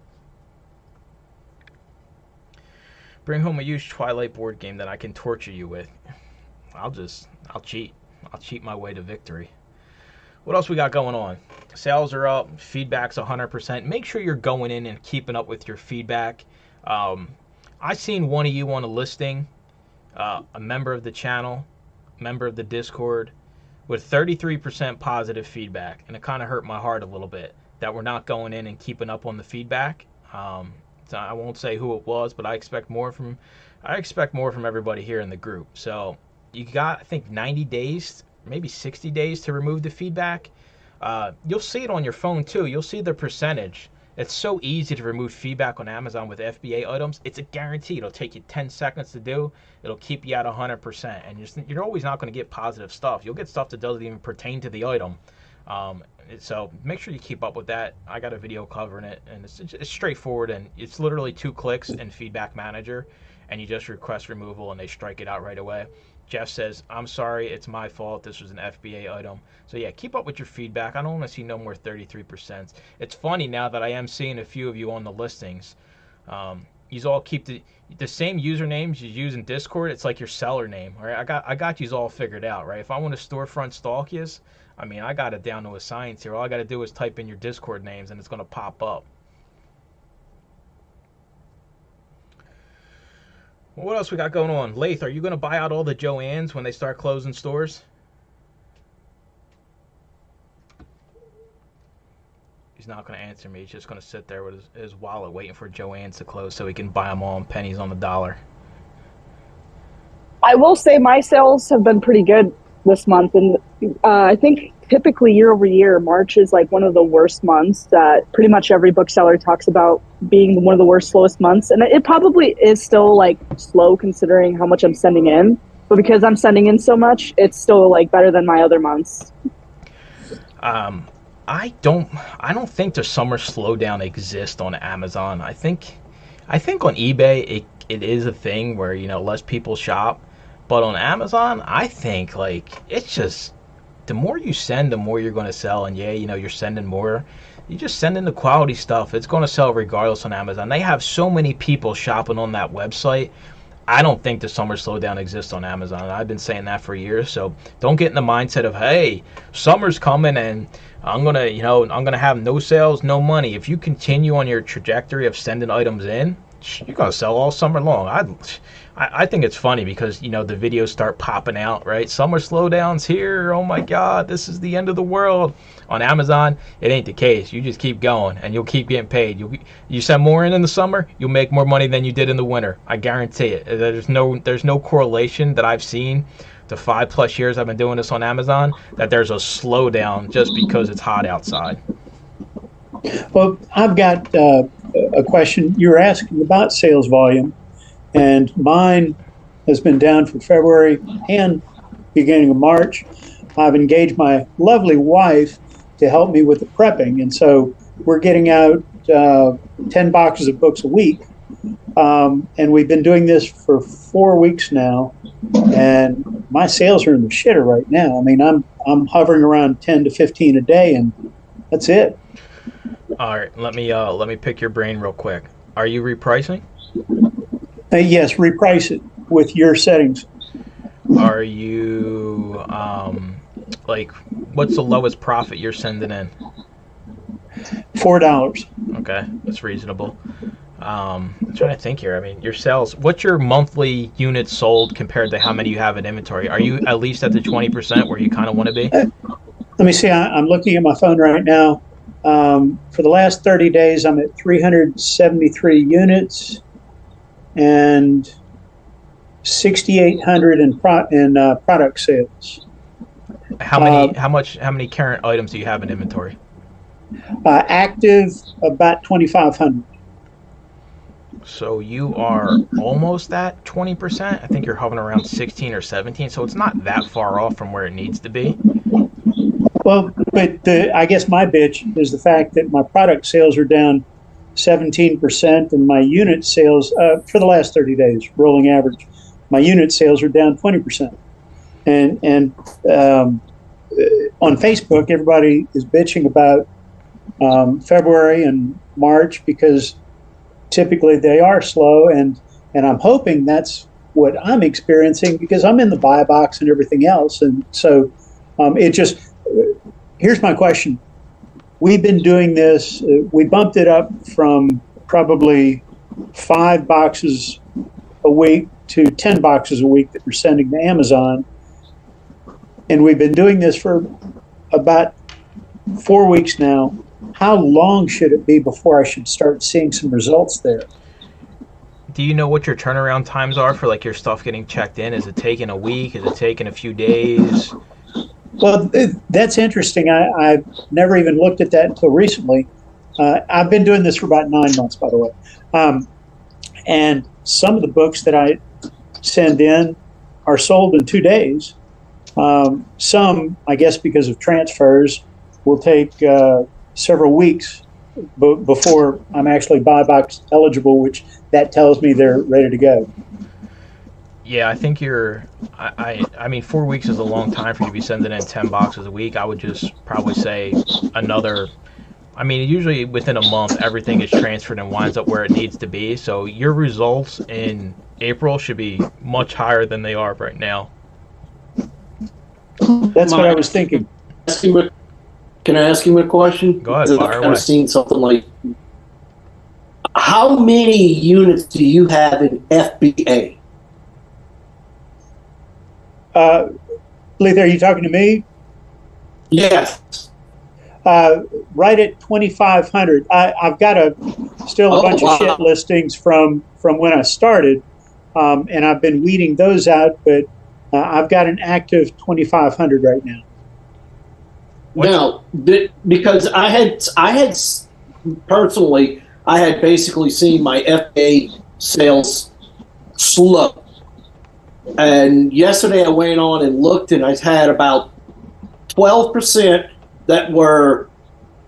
Bring home a used Twilight board game that I can torture you with. I'll cheat. I'll cheat my way to victory. What else we got going on? Sales are up. Feedback's 100%. Make sure you're going in and keeping up with your feedback. I seen one of you on a listing, a member of the channel, member of the Discord, with 33% positive feedback, and it kind of hurt my heart a little bit that we're not going in and keeping up on the feedback. So I won't say who it was, but I expect more from everybody here in the group. So you got, I think, 90 days, maybe 60 days to remove the feedback. You'll see it on your phone too. You'll see the percentage. It's so easy to remove feedback on Amazon with FBA items. It's a guarantee. It'll take you 10 seconds to do. It'll keep you at 100%. And you're always not going to get positive stuff. You'll get stuff that doesn't even pertain to the item. So make sure you keep up with that. I got a video covering it, and it's straightforward, and it's literally 2 clicks in Feedback Manager, and you just request removal, and they strike it out right away. Jeff says, I'm sorry, it's my fault. This was an FBA item. So yeah, keep up with your feedback. I don't want to see no more 33%. It's funny now that I am seeing a few of you on the listings. You all keep the same usernames you use in Discord. It's like your seller name. All right, I got yous all figured out, right? If I want to storefront stalk yous, I mean, I got it down to a science here. All I got to do is type in your Discord names, and it's going to pop up. What else we got going on? Lath, are you going to buy out all the Joannes when they start closing stores? He's not going to answer me. He's just going to sit there with his wallet waiting for Joanne's to close so he can buy them all in pennies on the dollar. I will say my sales have been pretty good this month. And I think typically year over year, March is like one of the worst months that pretty much every bookseller talks about being one of the worst, slowest months. And it probably is still like slow considering how much I'm sending in. But because I'm sending in so much, it's still like better than my other months. I don't think the summer slowdown exists on Amazon. I think on eBay it is a thing where, you know, less people shop. But on Amazon, I think like it's just the more you send, the more you're going to sell. And yeah, you know, you're sending more. You just send in the quality stuff. It's going to sell regardless on Amazon. They have so many people shopping on that website. I don't think the summer slowdown exists on Amazon. I've been saying that for years. So don't get in the mindset of, hey, summer's coming and I'm gonna have no sales, no money. If you continue on your trajectory of sending items in, you're gonna sell all summer long. I think it's funny because, you know, the videos start popping out, right? Summer slowdowns here. Oh my God, this is the end of the world. On Amazon, it ain't the case. You just keep going and you'll keep getting paid. You send more in the summer, you'll make more money than you did in the winter. I guarantee it. There's no correlation that I've seen the 5+ years I've been doing this on Amazon that there's a slowdown just because it's hot outside. Well, I've got a question. You were asking about sales volume, and mine has been down for February and beginning of March. I've engaged my lovely wife to help me with the prepping, and so we're getting out 10 boxes of books a week, and we've been doing this for 4 weeks now, and my sales are in the shitter right now. I mean, I'm hovering around 10 to 15 a day, and that's it. All right, let me pick your brain real quick. Are you repricing? Yes, reprice it with your settings. Are you like, what's the lowest profit you're sending in? $4. Okay, that's reasonable. I'm trying to think here. I mean, your sales, what's your monthly units sold compared to how many you have in inventory? Are you at least at the 20% where you kind of want to be? Let me see. I'm looking at my phone right now. For the last 30 days, I'm at 373 units and 6,800 in product sales. How many current items do you have in inventory? Active, about 2,500. So you are almost at 20%. I think you're hovering around 16 or 17. So it's not that far off from where it needs to be. Well, but I guess my bitch is the fact that my product sales are down 17% and my unit sales for the last 30 days, rolling average, my unit sales are down 20%. And on Facebook, everybody is bitching about February and March because typically they are slow, and I'm hoping that's what I'm experiencing because I'm in the buy box and everything else. And so it just, here's my question. We've been doing this, we bumped it up from probably 5 boxes a week to 10 boxes a week that we're sending to Amazon. And we've been doing this for about 4 weeks now. How long should it be before I should start seeing some results there? Do you know what your turnaround times are for like your stuff getting checked in? Is it taking a week? Is it taking a few days? Well, that's interesting. I've never even looked at that until recently. I've been doing this for about 9 months, by the way. And some of the books that I send in are sold in 2 days. Some, I guess because of transfers, will take several weeks before I'm actually buy box eligible, which that tells me they're ready to go. Yeah, I think you're. I mean, 4 weeks is a long time for you to be sending in 10 boxes a week. I would just probably say another. I mean, usually within a month, everything is transferred and winds up where it needs to be. So your results in April should be much higher than they are right now. That's what I was thinking. Can I ask him a question? Go ahead, I've fire kind away. of seen something like, how many units do you have in FBA? Lathan, are you talking to me? Yes. Right at 2,500. I've got still a bunch of shit listings from when I started, and I've been weeding those out. But I've got an active 2,500 right now. Now, because I had personally, I had basically seen my FBA sales slow. And yesterday I went on and looked, and I had about 12% that were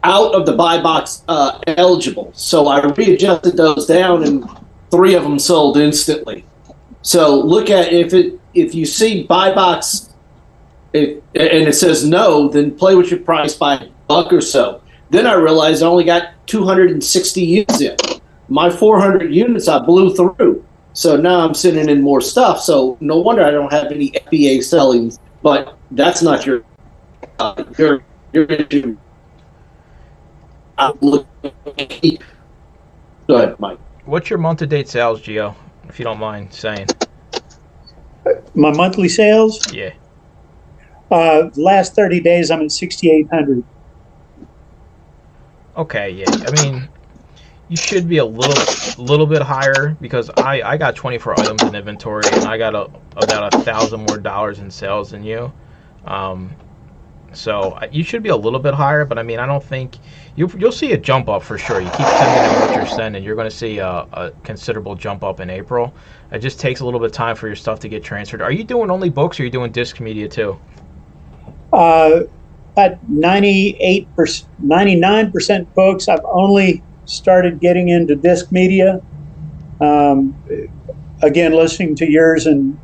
out of the buy box eligible. So I readjusted those down, and 3 of them sold instantly. So look at if you see buy box and it says no, then play with your price by $1 or so. Then I realized I only got 260 units in. My 400 units I blew through. So now I'm sending in more stuff. So no wonder I don't have any FBA sellings. But that's not your issue. Go ahead, Mike. What's your month-to-date sales, Gio, if you don't mind saying? My monthly sales? Yeah. Last 30 days, I'm at 6,800. Okay, yeah. I mean, you should be a little bit higher because I got 24 items in inventory and I got about $1,000 more in sales than you. So you should be a little bit higher, but I mean, I don't think you'll see a jump up for sure. You keep sending in what you're sending, you're going to see a considerable jump up in April. It just takes a little bit of time for your stuff to get transferred. Are you doing only books or are you doing disc media too? At 98%, 99% books. I've only started getting into disc media. Again, listening to yours and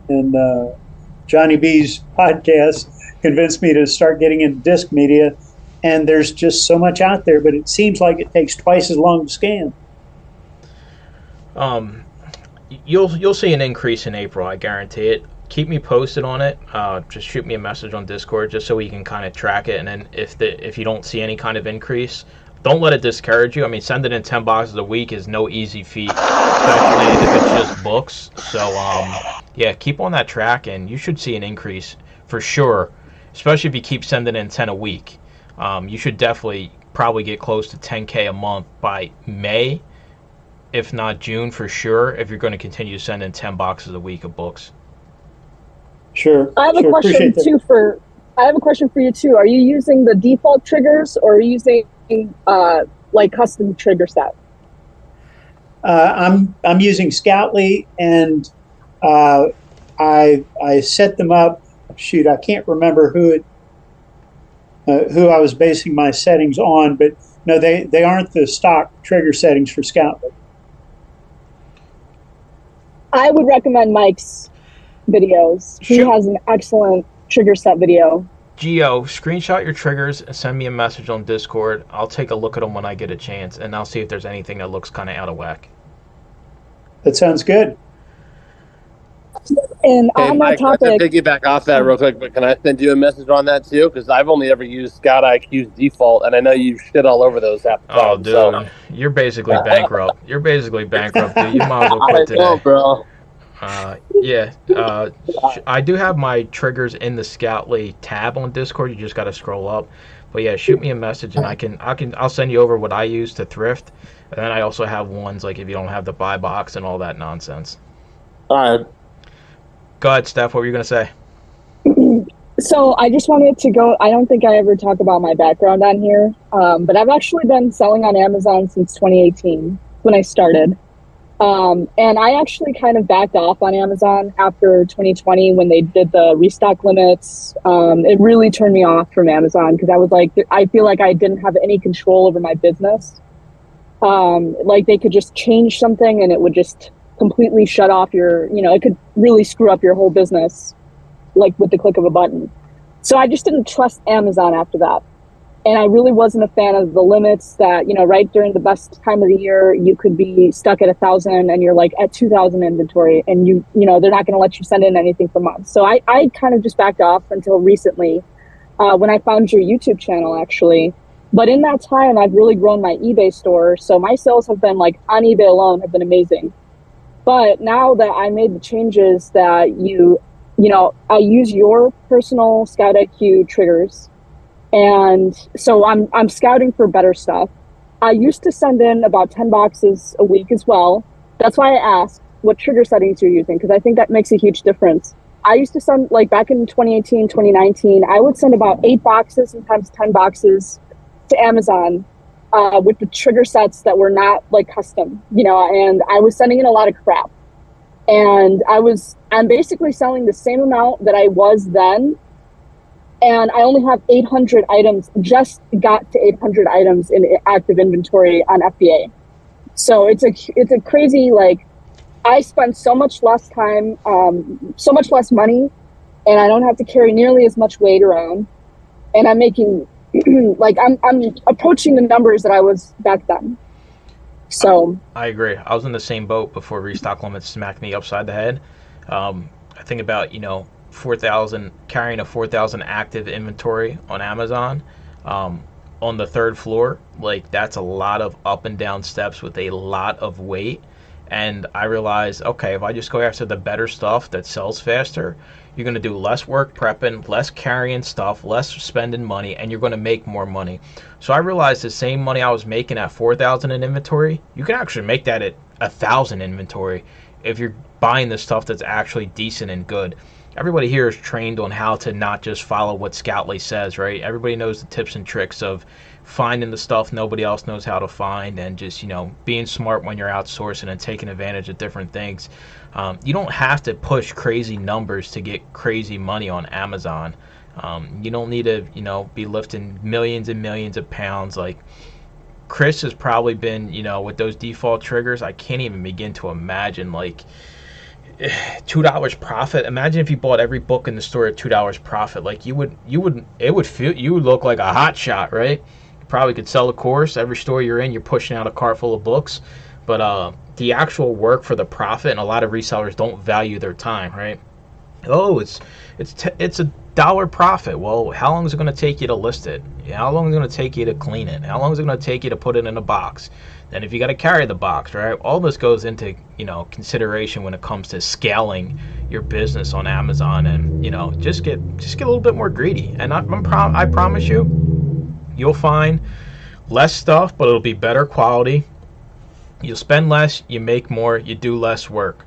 Johnny B's podcast convinced me to start getting into disc media. And there's just so much out there, but it seems like it takes twice as long to scan. You'll see an increase in April, I guarantee it. Keep me posted on it. Just shoot me a message on Discord just so we can kind of track it. And then if you don't see any kind of increase, don't let it discourage you. I mean, sending in 10 boxes a week is no easy feat, especially if it's just books. So, yeah, keep on that track, and you should see an increase for sure, especially if you keep sending in 10 a week. You should definitely probably get close to 10K a month by May, if not June for sure, if you're going to continue to send in 10 boxes a week of books. Sure. I have a question too I have a question for you too. Are you using the default triggers or are you using like custom trigger set? I'm using Scoutly, and I set them up. Shoot, I can't remember who I was basing my settings on, but no, they aren't the stock trigger settings for Scoutly. I would recommend Mike's videos. He has an excellent trigger set video. Gio, screenshot your triggers and send me a message on Discord. I'll take a look at them when I get a chance, and I'll see if there's anything that looks kind of out of whack. That sounds good. And hey, on Mike, that topic, to piggyback off that real quick, but can I send you a message on that too? Because I've only ever used Scout IQ's default, and I know you shit all over those half the time. Oh, dude, you're basically bankrupt. You're basically bankrupt, dude. You might as well quit today. I know, bro. Yeah, I do have my triggers in the Scoutly tab on Discord. You just got to scroll up. But yeah, shoot me a message and I'll send you over what I use to thrift. And then I also have ones like if you don't have the buy box and all that nonsense. All right. Go ahead, Steph. What were you gonna say? So I just wanted to go. I don't think I ever talk about my background on here, but I've actually been selling on Amazon since 2018 when I started. And I actually kind of backed off on Amazon after 2020 when they did the restock limits. It really turned me off from Amazon because I was like, I feel like I didn't have any control over my business. Like they could just change something and it would just completely shut off your, it could really screw up your whole business, like with the click of a button. So I just didn't trust Amazon after that. And I really wasn't a fan of the limits that, right during the best time of the year, you could be stuck at 1,000 and you're like at 2,000 inventory, and they're not going to let you send in anything for months. So I kind of just backed off until recently, when I found your YouTube channel, actually. But in that time, I've really grown my eBay store. So my sales have been, like, on eBay alone, have been amazing. But now that I made the changes that I use your personal Scout IQ triggers. And so I'm scouting for better stuff. I used to send in about 10 boxes a week as well. That's why I asked what trigger settings you're using, because I think that makes a huge difference. I used to send, like back in 2018, 2019, I would send about 8 boxes, sometimes 10 boxes to Amazon with the trigger sets that were not like custom, and I was sending in a lot of crap. And I'm basically selling the same amount that I was then. And I only have 800 items, just got to 800 items in active inventory on FBA. So it's a crazy, like, I spend so much less time, so much less money, and I don't have to carry nearly as much weight around. And I'm making, like, I'm approaching the numbers that I was back then. So I agree. I was in the same boat before restock limits smacked me upside the head. I think about, 4,000, carrying a 4,000 active inventory on Amazon on the 3rd floor. Like, that's a lot of up and down steps with a lot of weight. And I realized, okay, if I just go after the better stuff that sells faster, you're going to do less work prepping, less carrying stuff, less spending money, and you're going to make more money. So I realized the same money I was making at 4,000 in inventory, you can actually make that at 1,000 inventory if you're buying the stuff that's actually decent and good. Everybody here is trained on how to not just follow what Scoutly says, right? Everybody knows the tips and tricks of finding the stuff nobody else knows how to find, and just, being smart when you're outsourcing and taking advantage of different things. You don't have to push crazy numbers to get crazy money on Amazon. You don't need to, be lifting millions and millions of pounds. Like, Chris has probably been, with those default triggers, I can't even begin to imagine, like, $2 profit. Imagine if you bought every book in the store at $2 profit. Like, you would look like a hot shot, right? You probably could sell a course. Every store you're in, you're pushing out a cart full of books. But the actual work for the profit, and a lot of resellers don't value their time, right? Oh, it's $1 profit. Well, how long is it going to take you to list it? How long is it going to take you to clean it? How long is it going to take you to put it in a box? Then if you got to carry the box, right? All this goes into, consideration when it comes to scaling your business on Amazon, and, just get a little bit more greedy. And I promise you, you'll find less stuff, but it'll be better quality. You'll spend less, you make more, you do less work.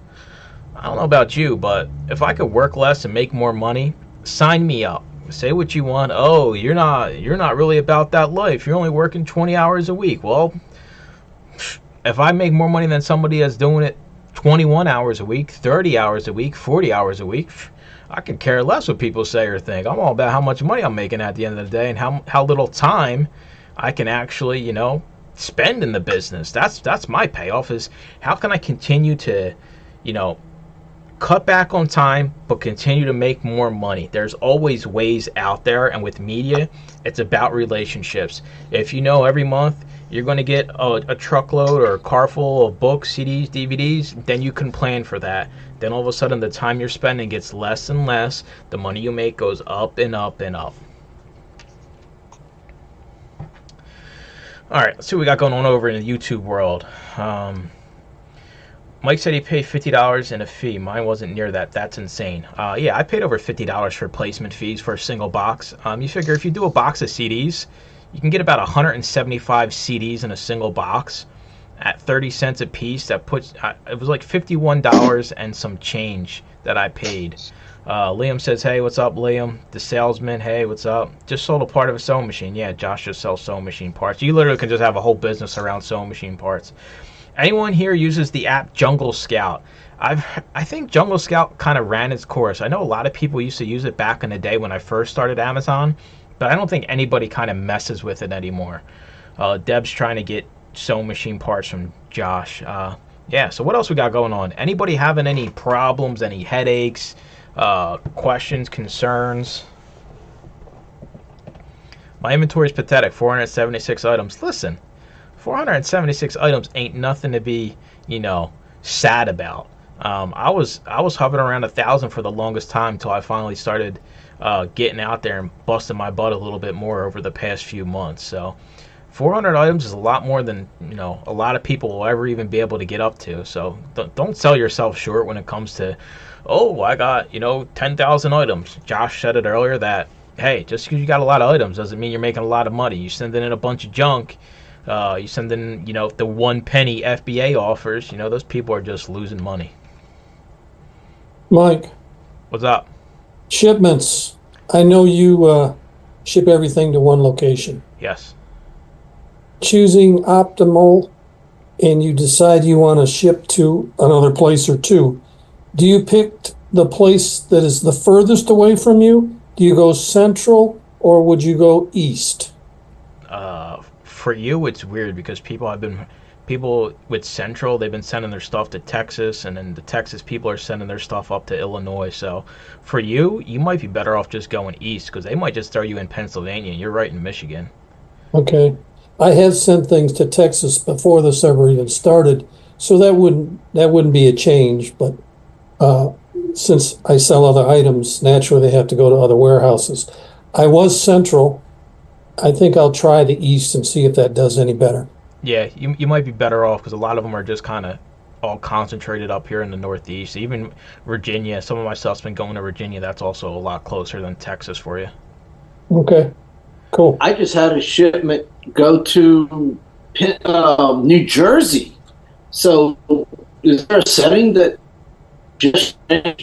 I don't know about you, but if I could work less and make more money, sign me up. Say what you want. Oh, you're not really about that life. You're only working 20 hours a week. Well, if I make more money than somebody that's doing it 21 hours a week, 30 hours a week, 40 hours a week, I could care less what people say or think. I'm all about how much money I'm making at the end of the day, and how little time I can actually, spend in the business. That's my payoff, is how can I continue to, cut back on time but continue to make more money. There's always ways out there, and with media, it's about relationships. If every month you're going to get a truckload or a car full of books, CDs, DVDs, then you can plan for that. Then all of a sudden the time you're spending gets less and less. The money you make goes up and up and up. All right, let's see what we got going on over in the YouTube world. Mike said he paid $50 in a fee. Mine wasn't near that. That's insane. Yeah, I paid over $50 for placement fees for a single box. You figure if you do a box of CDs, you can get about 175 CDs in a single box at 30 cents a piece. That puts it was like $51 and some change that I paid. Liam says, hey, what's up, Liam? The salesman, hey, what's up? Just sold a part of a sewing machine. Yeah, Josh just sells sewing machine parts. You literally can just have a whole business around sewing machine parts. Anyone here uses the app Jungle Scout? I think Jungle Scout kind of ran its course. I know a lot of people used to use it back in the day when I first started Amazon, but I don't think anybody kind of messes with it anymore. Deb's trying to get sewing machine parts from Josh. Yeah, so what else we got going on? Anybody having any problems, any headaches, questions, concerns? My inventory is pathetic, 476 items. Listen, 476 items ain't nothing to be, sad about. I was hovering around 1,000 for the longest time until I finally started getting out there and busting my butt a little bit more over the past few months. So 400 items is a lot more than a lot of people will ever even be able to get up to. So don't sell yourself short when it comes to, oh, I got 10,000 items. Josh said it earlier that, hey, just because you got a lot of items doesn't mean you're making a lot of money. You sending in a bunch of junk, you send in the 1 penny FBA offers. Those people are just losing money. Mike, What's up? shipments. I know you ship everything to one location. Yes. Choosing optimal, and you decide you want to ship to another place or two. Do you pick the place that is the furthest away from you? Do you go central, or would you go east? For you, it's weird because people with Central, they've been sending their stuff to Texas, and then the Texas people are sending their stuff up to Illinois. So for you, you might be better off just going east because they might just throw you in Pennsylvania and you're right in Michigan. Okay. I have sent things to Texas before this ever even started, so that wouldn't be a change. But since I sell other items, naturally they have to go to other warehouses. I was central. I think I'll try the east and see if that does any better. Yeah, you might be better off because a lot of them are just kind of all concentrated up here in the Northeast. Even Virginia, some of my stuff's been going to Virginia. That's also a lot closer than Texas for you. Okay, cool. I just had a shipment go to New Jersey. So is there a setting that just I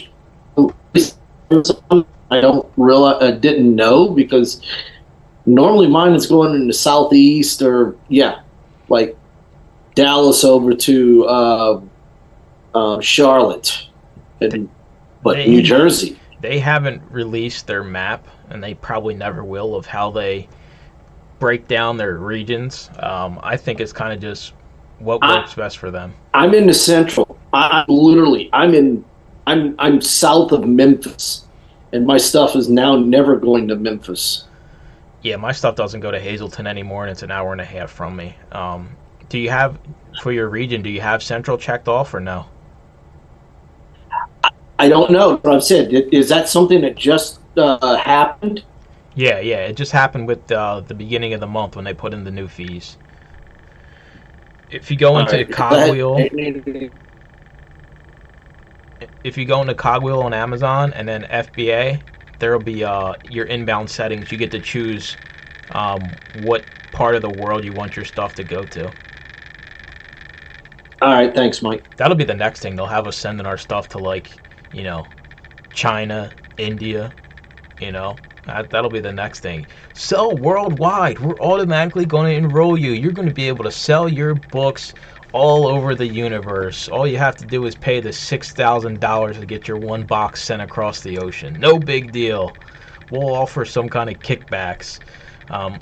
don't realize, I didn't know, because normally mine is going in the southeast or like Dallas over to Charlotte, but New Jersey. They haven't released their map, and they probably never will, of how they break down their regions. I think it's kind of just what works best for them. I'm in the central. I'm south of Memphis, and my stuff is now never going to Memphis. Yeah, my stuff doesn't go to Hazleton anymore, and it's an hour and a half from me. Do you have, for your region, do you have Central checked off or no? I don't know. But I've said, is that something that just happened? Yeah, it just happened with the beginning of the month when they put in the new fees. If you go into Cogwheel, if you go into Cogwheel on Amazon and then FBA, there will be your inbound settings. You get to choose what part of the world you want your stuff to go to. All right, thanks, Mike. That'll be the next thing. They'll have us sending our stuff to China, India, That'll be the next thing. Sell worldwide. We're automatically going to enroll you. You're going to be able to sell your books all over the universe. All you have to do is pay the $6,000 to get your one box sent across the ocean. No big deal. We'll offer some kind of kickbacks.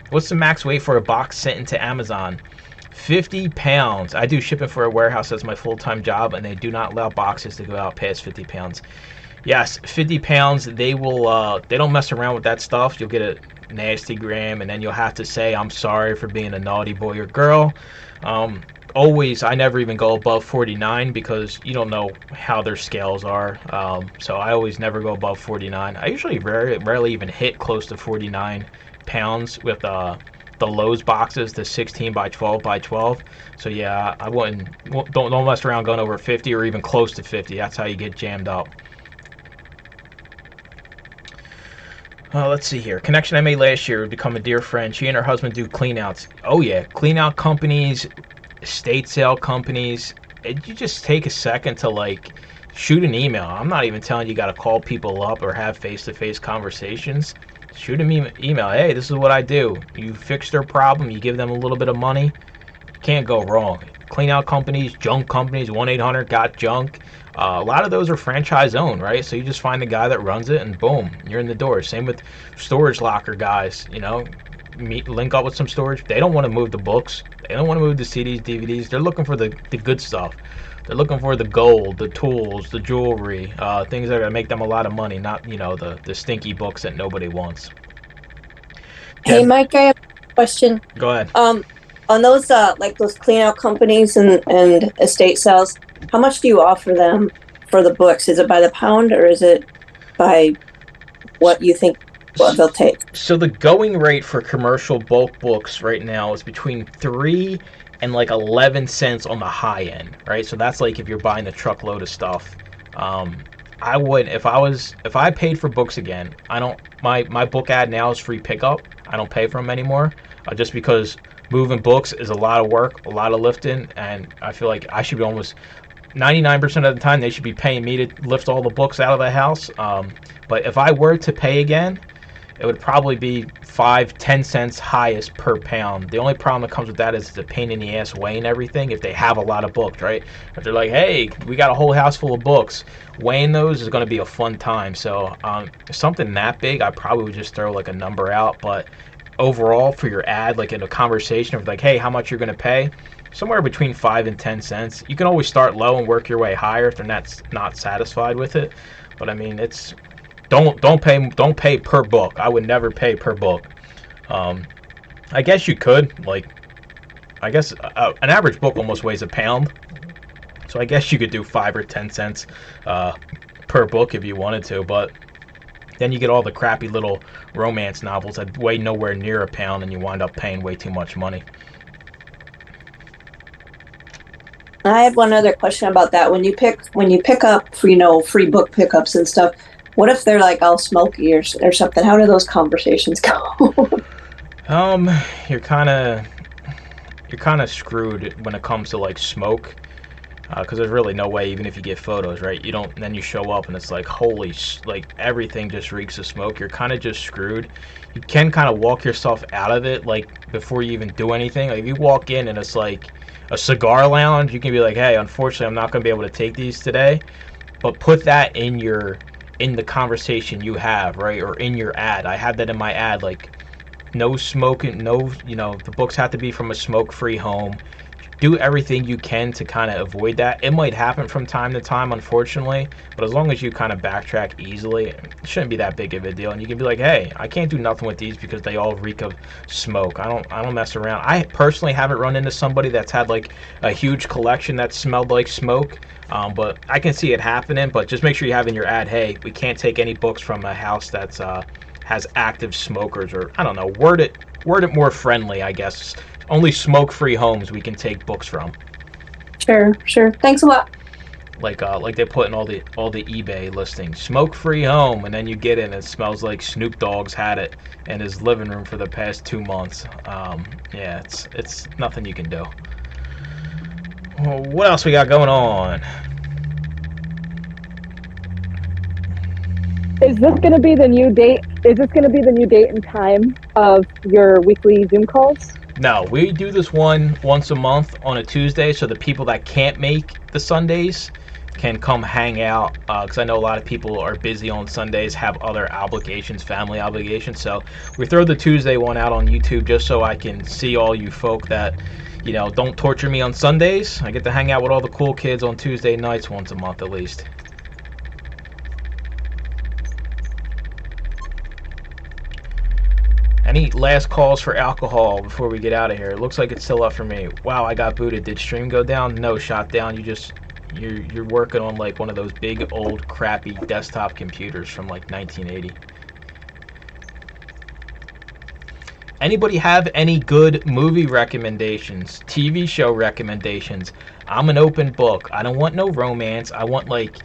What's the max weight for a box sent into Amazon? 50 pounds. I do shipping for a warehouse as my full-time job, and they do not allow boxes to go out past 50 pounds. Yes, 50 pounds, they don't mess around with that stuff. You'll get a nasty gram, and then you'll have to say, I'm sorry for being a naughty boy or girl. Always, I never even go above 49 because you don't know how their scales are. So I always never go above 49. I usually rarely even hit close to 49 pounds with the Lowe's boxes, the 16 by 12 by 12. So yeah, I don't mess around going over 50 or even close to 50. That's how you get jammed up. Let's see here. Connection I made last year would become a dear friend. She and her husband do cleanouts. Oh yeah, cleanout companies, estate sale companies. You just take a second to shoot an email. I'm not even telling you got to call people up or have face-to-face conversations. Shoot an email. Hey, this is what I do. You fix their problem. You give them a little bit of money. Can't go wrong. Cleanout companies, junk companies, 1-800-GOT-JUNK. A lot of those are franchise owned, right? So you just find the guy that runs it and boom, you're in the door. Same with storage locker guys, link up with some storage. They don't want to move the books. They don't want to move the CDs, DVDs. They're looking for the good stuff. They're looking for the gold, the tools, the jewelry, things that are gonna make them a lot of money, not the stinky books that nobody wants. Hey, Mike, I have a question. Go ahead. On those like those clean out companies and estate sales, how much do you offer them for the books? Is it by the pound or is it by what you think what they'll take? So the going rate for commercial bulk books right now is between 3 and like 11 cents on the high end, right? So that's like if you're buying a truckload of stuff. I would, if I paid for books again, my book ad now is free pickup. I don't pay for them anymore, just because moving books is a lot of work, a lot of lifting, and I feel like I should be almost 99% of the time they should be paying me to lift all the books out of the house. But if I were to pay again, it would probably be 5-10 cents highest per pound. The only problem that comes with that is it's a pain in the ass weighing everything if they have a lot of books, right? If they're like, hey, we got a whole house full of books, weighing those is going to be a fun time. So something that big, I probably would just throw like a number out. But overall, for your ad, like in a conversation of like, hey, how much you're going to pay, somewhere between 5 and 10 cents. You can always start low and work your way higher if they're not satisfied with it. But I mean, it's don't pay per book. I would never pay per book. I guess you could, like, I guess an average book almost weighs a pound, so I guess you could do 5 or 10 cents per book if you wanted to. But then you get all the crappy little romance novels that weigh nowhere near a pound, and you wind up paying way too much money. I have one other question about that. When you pick up for free book pickups and stuff, what if they're like all smoky or something? How do those conversations go? You're kind of screwed when it comes to like smoke, because there's really no way, even if you get photos, right? Then you show up and it's like like everything just reeks of smoke. You're kind of just screwed. You can kind of walk yourself out of it, like before you even do anything. Like if you walk in and it's like a cigar lounge, you can be like, hey, unfortunately, I'm not going to be able to take these today. But put that in the conversation you have, right? Or in your ad. I had that in my ad, like no smoking, the books have to be from a smoke-free home. Do everything you can to kind of avoid that. It might happen from time to time, unfortunately, but as long as you kind of backtrack easily, it shouldn't be that big of a deal. And you can be like, hey, I can't do nothing with these because they all reek of smoke. I don't mess around. I personally haven't run into somebody that's had like a huge collection that smelled like smoke, but I can see it happening. But just make sure you have in your ad, hey, we can't take any books from a house that's has active smokers, or I don't know, word it more friendly, I guess. Only smoke-free homes we can take books from. Sure. Thanks a lot. Like they put in all the eBay listings, smoke-free home, and then you get in, it smells like Snoop Dogg's had it in his living room for the past 2 months. Yeah, it's nothing you can do. Well, what else we got going on? Is this going to be the new date? Is this going to be the new date and time of your weekly Zoom calls? No, we do this once a month on a Tuesday, so the people that can't make the Sundays can come hang out, because I know a lot of people are busy on Sundays, have other obligations, family obligations. So we throw the Tuesday one out on YouTube just so I can see all you folk that, don't torture me on Sundays. I get to hang out with all the cool kids on Tuesday nights once a month at least. Any last calls for alcohol before we get out of here? It looks like it's still up for me. Wow, I got booted. Did stream go down? No, shot down. You're working on like one of those big old crappy desktop computers from like 1980. Anybody have any good movie recommendations, TV show recommendations? I'm an open book. I don't want no romance. I want like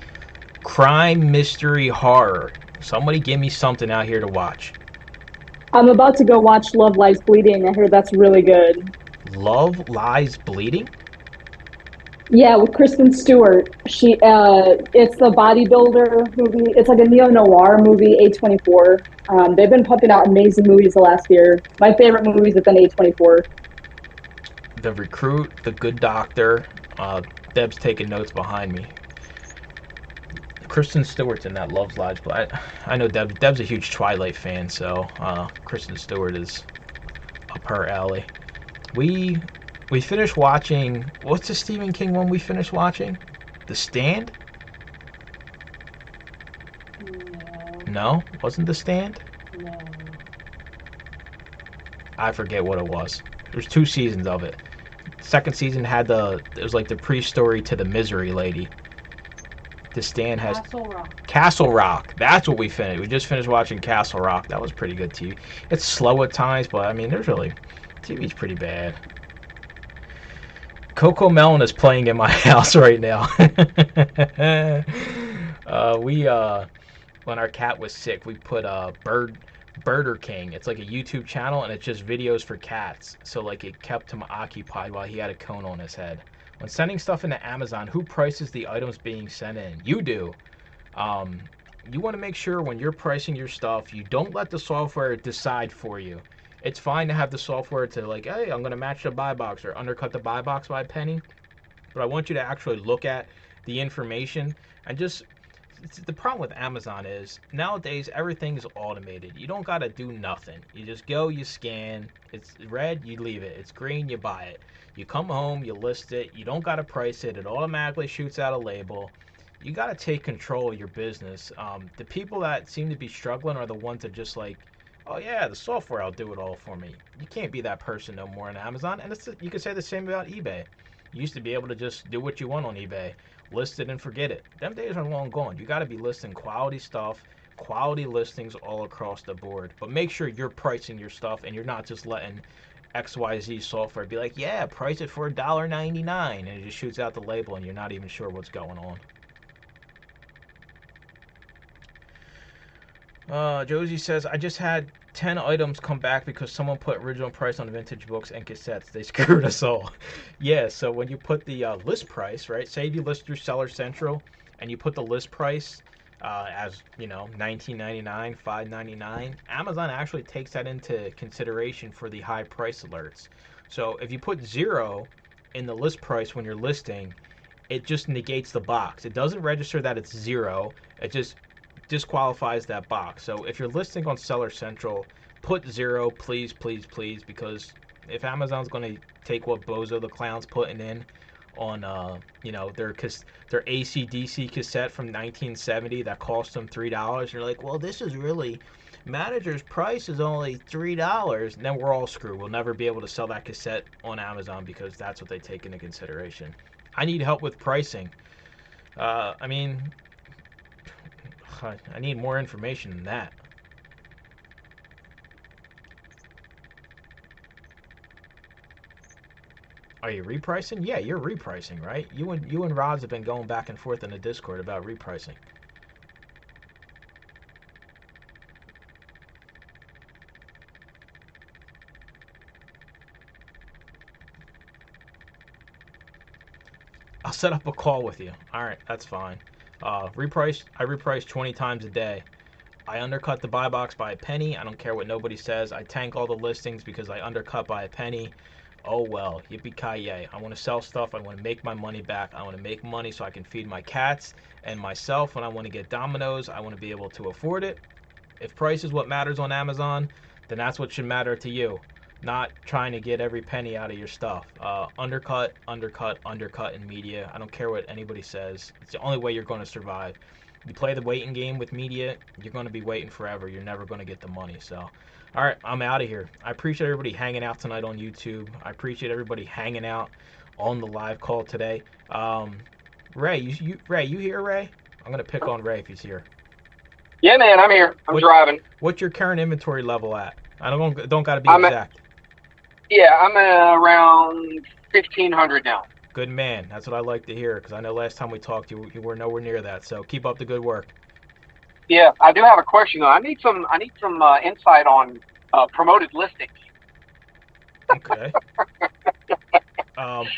crime, mystery, horror. Somebody give me something out here to watch. I'm about to go watch Love Lies Bleeding. I heard that's really good. Love Lies Bleeding? Yeah, with Kristen Stewart. It's the bodybuilder movie. It's like a neo-noir movie, A24. They've been pumping out amazing movies the last year. My favorite movies have been A24. The Recruit, The Good Doctor. Deb's taking notes behind me. Kristen Stewart's in that Love Lies, but I know Deb's a huge Twilight fan, so Kristen Stewart is per alley. We finished watching. What's the Stephen King one we finished watching? The Stand? No, wasn't The Stand? No. I forget what it was. There's 2 seasons of it. Second season had it was like the pre-story to the Misery Lady. The Stand has Castle Rock. Castle Rock. That's what we finished. We just finished watching Castle Rock. That was pretty good TV. It's slow at times, but I mean, TV's pretty bad. Coco Melon is playing in my house right now. When our cat was sick, we put Birder King. It's like a YouTube channel, and it's just videos for cats. So like it kept him occupied while he had a cone on his head. When sending stuff into Amazon, who prices the items being sent in? You do. You want to make sure when you're pricing your stuff, you don't let the software decide for you. It's fine to have the software to like, hey, I'm going to match the buy box or undercut the buy box by a penny. But I want you to actually look at the information and just... The problem with Amazon is nowadays everything is automated. You don't got to do nothing. You just go, you scan. It's red, you leave it. It's green, you buy it. You come home, you list it. You don't got to price it. It automatically shoots out a label. You got to take control of your business. The people that seem to be struggling are the ones that just like, oh yeah, the software will do it all for me. You can't be that person no more on Amazon. And you could say the same about eBay. You used to be able to just do what you want on eBay. List it and forget it. Them days are long gone. You got to be listing quality stuff, quality listings all across the board. But make sure you're pricing your stuff and you're not just letting XYZ software be like, yeah, price it for $1.99, and it just shoots out the label and you're not even sure what's going on. Josie says, I just had 10 items come back because someone put original price on vintage books and cassettes. They screwed us all. Yeah, so when you put the list price, right? Say you list through Seller Central and you put the list price as, $19.99, $5.99. Amazon actually takes that into consideration for the high price alerts. So if you put 0 in the list price when you're listing, it just negates the box. It doesn't register that it's 0. It just disqualifies that box. So if you're listing on Seller Central, put 0, please, please, please, because if Amazon's going to take what Bozo the Clown's putting in on their AC/DC cassette from 1970 that cost them $3, you're like, well, this is really manager's price is only $3, and then we're all screwed. We'll never be able to sell that cassette on Amazon because that's what they take into consideration. I need help with pricing. I need more information than that. Are you repricing? Yeah, you're repricing, right? You and Rods have been going back and forth in the Discord about repricing. I'll set up a call with you. All right, that's fine. I reprice 20 times a day. I undercut the buy box by a penny. I don't care what nobody says. I tank all the listings because I undercut by a penny. Oh well, yippee-ki-yay. I want to sell stuff. I want to make my money back. I want to make money so I can feed my cats and myself. When I want to get Domino's, I want to be able to afford it. If price is what matters on Amazon, then that's what should matter to you. Not trying to get every penny out of your stuff. Undercut in media. I don't care what anybody says. It's the only way you're going to survive. You play the waiting game with media, you're going to be waiting forever. You're never going to get the money. So, all right, I'm out of here. I appreciate everybody hanging out tonight on YouTube. I appreciate everybody hanging out on the live call today. Ray, you here, Ray? I'm going to pick on Ray if he's here. Yeah, man, I'm here. I'm driving. What's your current inventory level at? I don't got to be exact. I'm around 1,500 now. Good man. That's what I like to hear because I know last time we talked, you were nowhere near that. So keep up the good work. Yeah, I do have a question though. I need some insight on promoted listings. Okay.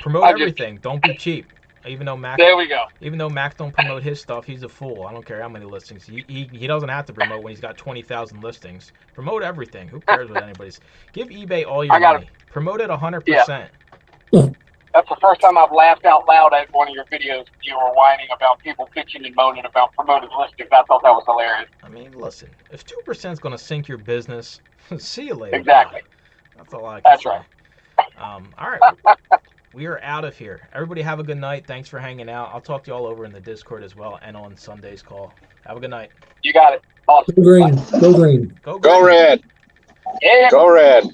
Promote everything. Don't be cheap. Even though Max, there we go. Even though Max don't promote his stuff, he's a fool. I don't care how many listings. He doesn't have to promote when he's got 20,000 listings. Promote everything. Who cares what anybody's? Give eBay all your money. Promote it 100%. Yeah. That's the first time I've laughed out loud at one of your videos. You were whining about people pitching and moaning about promoted listings. I thought that was hilarious. I mean, listen, if 2% is going to sink your business, see you later. Exactly. That's all I can That's say. right. All right. We are out of here. Everybody have a good night. Thanks for hanging out. I'll talk to you all over in the Discord as well and on Sunday's call. Have a good night. You got it. Awesome. Go green. Go green. Go Go Green. Red. Yeah. Go Red.